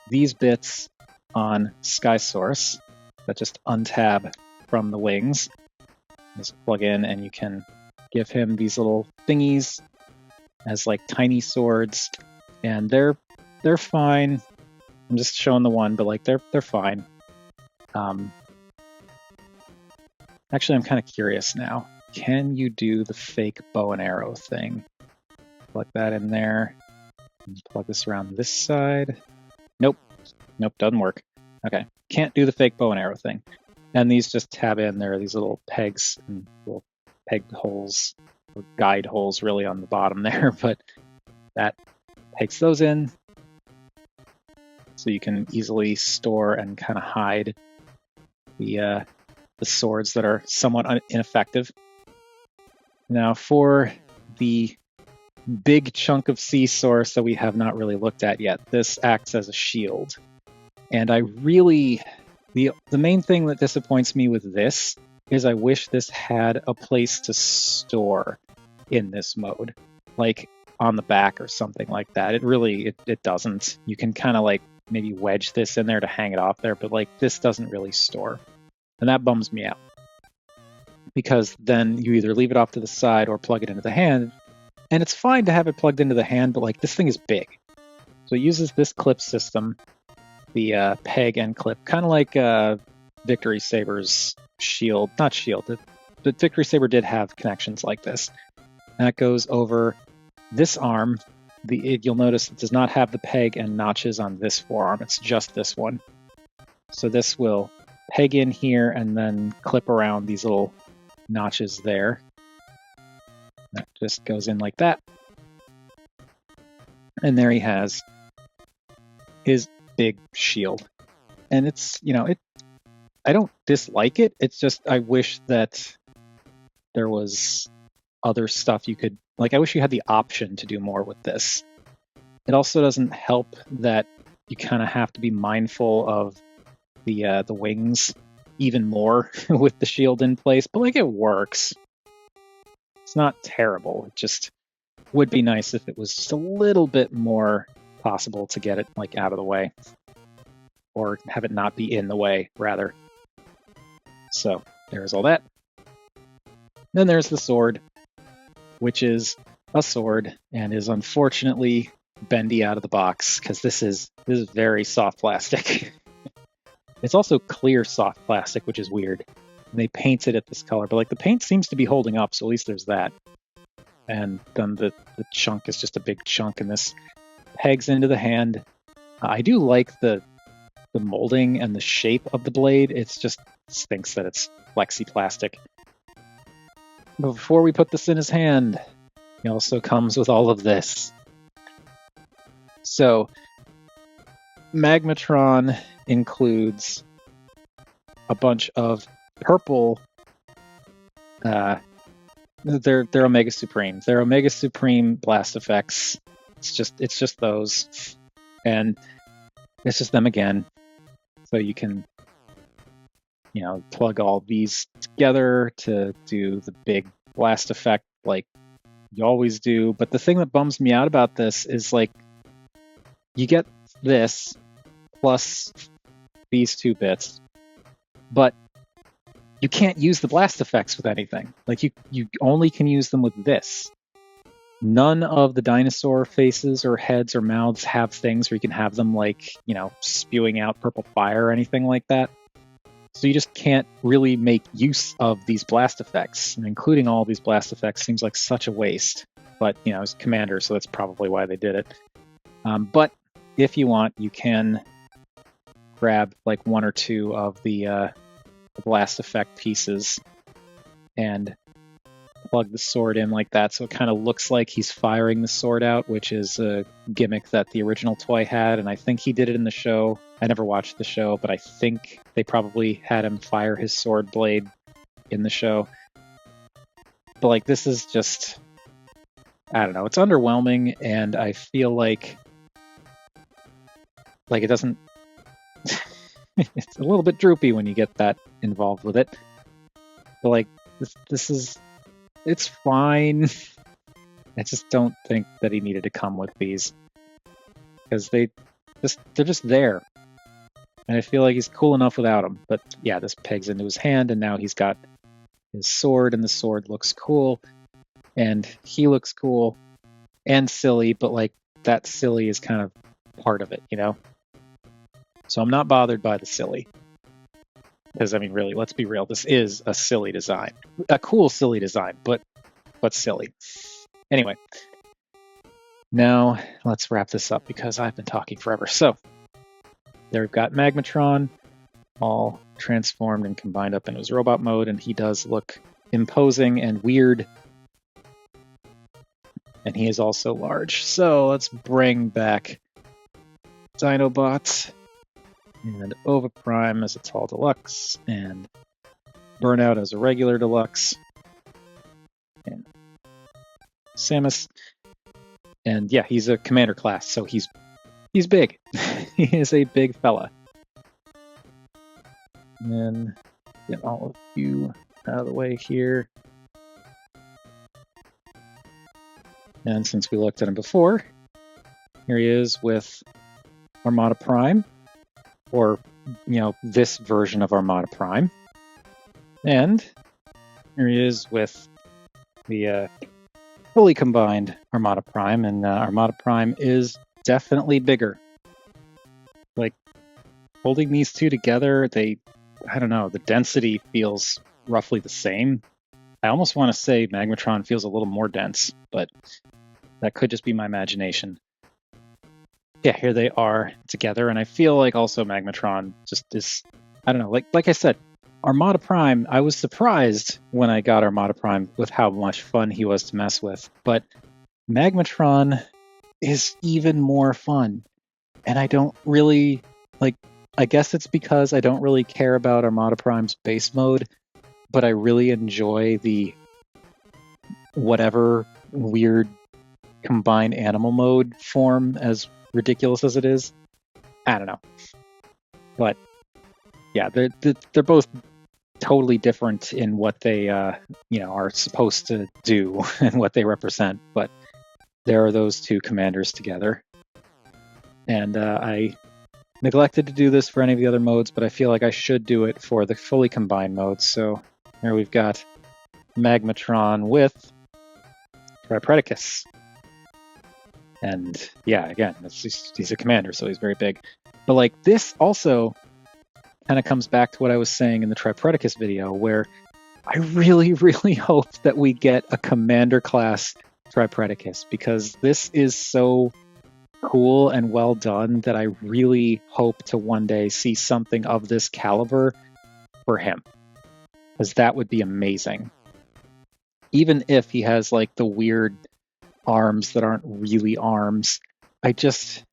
these bits on Skysaurus that just untab from the wings. Just plug in and you can give him these little thingies as like tiny swords, and they're fine. I'm just showing the one, but like they're fine. Actually, I'm kind of curious now. Can you do the fake bow and arrow thing? Plug that in there. Plug this around this side. Nope, doesn't work. Okay, can't do the fake bow and arrow thing. And these just tab in. There are these little pegs and little peg holes, or guide holes really on the bottom there, but that takes those in. So you can easily store and kind of hide the swords that are somewhat ineffective. Now for the big chunk of Seasaurus that we have not really looked at yet, this acts as a shield. And I really, the main thing that disappoints me with this is I wish this had a place to store in this mode, like on the back or something like that. It really, it doesn't. You can kind of like maybe wedge this in there to hang it off there, but like this doesn't really store. And that bums me out, because then you either leave it off to the side or plug it into the hand, And it's fine to have it plugged into the hand, but like this thing is big. So it uses this clip system, the peg and clip, kind of like Victory Saber's shield. Not shield, but Victory Saber did have connections like this. That goes over this arm. You'll notice it does not have the peg and notches on this forearm. It's just this one. So this will peg in here and then clip around these little notches there. That just goes in like that. And there he has his big shield. And it's, I don't dislike it. It's just I wish that there was other stuff you could, like, I wish you had the option to do more with this. It also doesn't help that you kind of have to be mindful of the wings even more with the shield in place, but like it works. It's not terrible. It just would be nice if it was just a little bit more possible to get it like out of the way, or have it not be in the way, rather. So there's all that. Then there's the sword, which is a sword and is unfortunately bendy out of the box because this is very soft plastic. It's also clear soft plastic, which is weird. And they painted it this color, but like the paint seems to be holding up, so at least there's that. And then the chunk is just a big chunk, and this pegs into the hand. I do like the molding and the shape of the blade. It's just stinks that it's flexi plastic. But before we put this in his hand, he also comes with all of this. So Magmatron includes a bunch of purple. They're Omega Supreme. They're Omega Supreme blast effects. It's just those, and it's just them again. So you can, plug all these together to do the big blast effect like you always do. But the thing that bums me out about this is like you get this plus these 2 bits, but you can't use the blast effects with anything. Like you only can use them with this. None of the dinosaur faces or heads or mouths have things where you can have them like, spewing out purple fire or anything like that. So you just can't really make use of these blast effects. And including all these blast effects seems like such a waste. But, it's Commander, so that's probably why they did it. But if you want, you can grab like 1 or 2 of the blast effect pieces and plug the sword in like that, so it kind of looks like he's firing the sword out, which is a gimmick that the original toy had, and I think he did it in the show. I never watched the show, but I think they probably had him fire his sword blade in the show. But like this is just, I don't know, it's underwhelming, and I feel like it doesn't it's a little bit droopy when you get that involved with it. But like this is, it's fine. I just don't think that he needed to come with these, because they're just there, and I feel like he's cool enough without them. But yeah, this pegs into his hand, and now he's got his sword, and the sword looks cool, and he looks cool and silly, but like that silly is kind of part of it, So I'm not bothered by the silly. Because, I mean, really, let's be real. This is a silly design. A cool, silly design, but silly. Anyway, now let's wrap this up because I've been talking forever. So, there we've got Magmatron all transformed and combined up into his robot mode, and he does look imposing and weird. And he is also large. So, let's bring back Dinobots. And Oviprime as a tall deluxe, and Burnout as a regular deluxe, and Samus. And yeah, he's a commander class, so he's big. He is a big fella. And then get all of you out of the way here. And since we looked at him before, here he is with Armada Prime. Or, this version of Armada Prime. And here he is with the fully combined Armada Prime, and Armada Prime is definitely bigger. Like, holding these two together, I don't know, the density feels roughly the same. I almost want to say Magmatron feels a little more dense, but that could just be my imagination. Yeah, here they are together, and I feel like also Magmatron just is, I don't know, like I said, Armada Prime, I was surprised when I got Armada Prime with how much fun he was to mess with, but Magmatron is even more fun. And I don't really, I guess it's because I don't really care about Armada Prime's base mode, but I really enjoy the whatever weird combined animal mode form, as ridiculous as it is. I don't know. But yeah, they're both totally different in what they are supposed to do and what they represent, but there are those two commanders together. And I neglected to do this for any of the other modes, but I feel like I should do it for the fully combined mode. So here we've got Magmatron with Tripredacus. And yeah, again, he's a commander, so he's very big. But like this also kind of comes back to what I was saying in the Tripredacus video, where I really, really hope that we get a commander class Tripredacus, because this is so cool and well done that I really hope to one day see something of this caliber for him, because that would be amazing. Even if he has like the weird arms that aren't really arms, I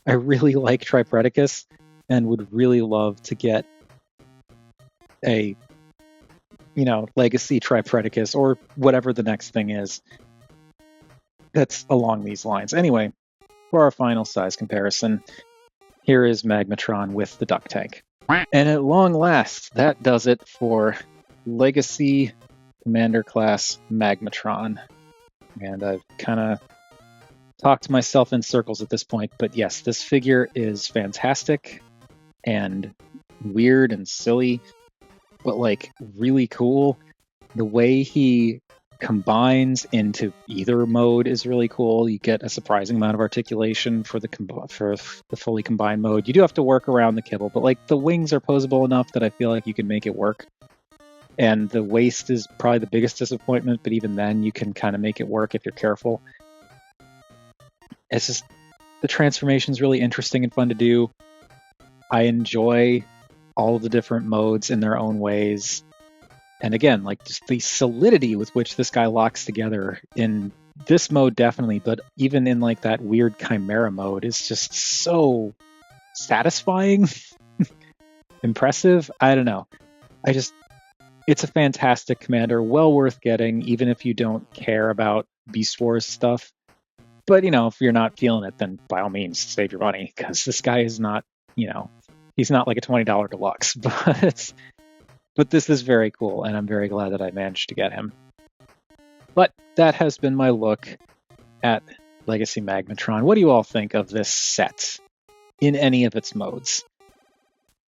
really like Tripredacus and would really love to get a legacy Tripredacus or whatever the next thing is that's along these lines. Anyway, for our final size comparison, here is Magmatron with the duck tank. And at long last, that does it for Legacy Commander Class Magmatron. And I've kind of talked myself in circles at this point, but yes, this figure is fantastic and weird and silly, but like really cool. The way he combines into either mode is really cool. You get a surprising amount of articulation for the fully combined mode. You do have to work around the kibble, but like the wings are posable enough that I feel like you can make it work. And the waist is probably the biggest disappointment, but even then you can kind of make it work if you're careful. It's just, the transformation is really interesting and fun to do. I enjoy all of the different modes in their own ways. And again, like just the solidity with which this guy locks together in this mode, definitely, but even in like that weird chimera mode, is just so satisfying, impressive. I don't know. It's a fantastic commander, well worth getting, even if you don't care about Beast Wars stuff. But, if you're not feeling it, then by all means, save your money, because this guy is not, he's not like a $20 deluxe, but this is very cool, and I'm very glad that I managed to get him. But that has been my look at Legacy Magmatron. What do you all think of this set in any of its modes?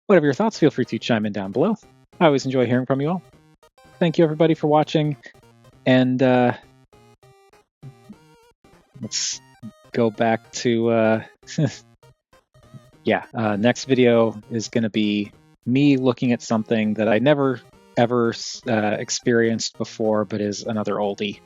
Whatever your thoughts, feel free to chime in down below. I always enjoy hearing from you all. Thank you, everybody, for watching, and let's go back to next video is going to be me looking at something that I never ever experienced before, but is another oldie.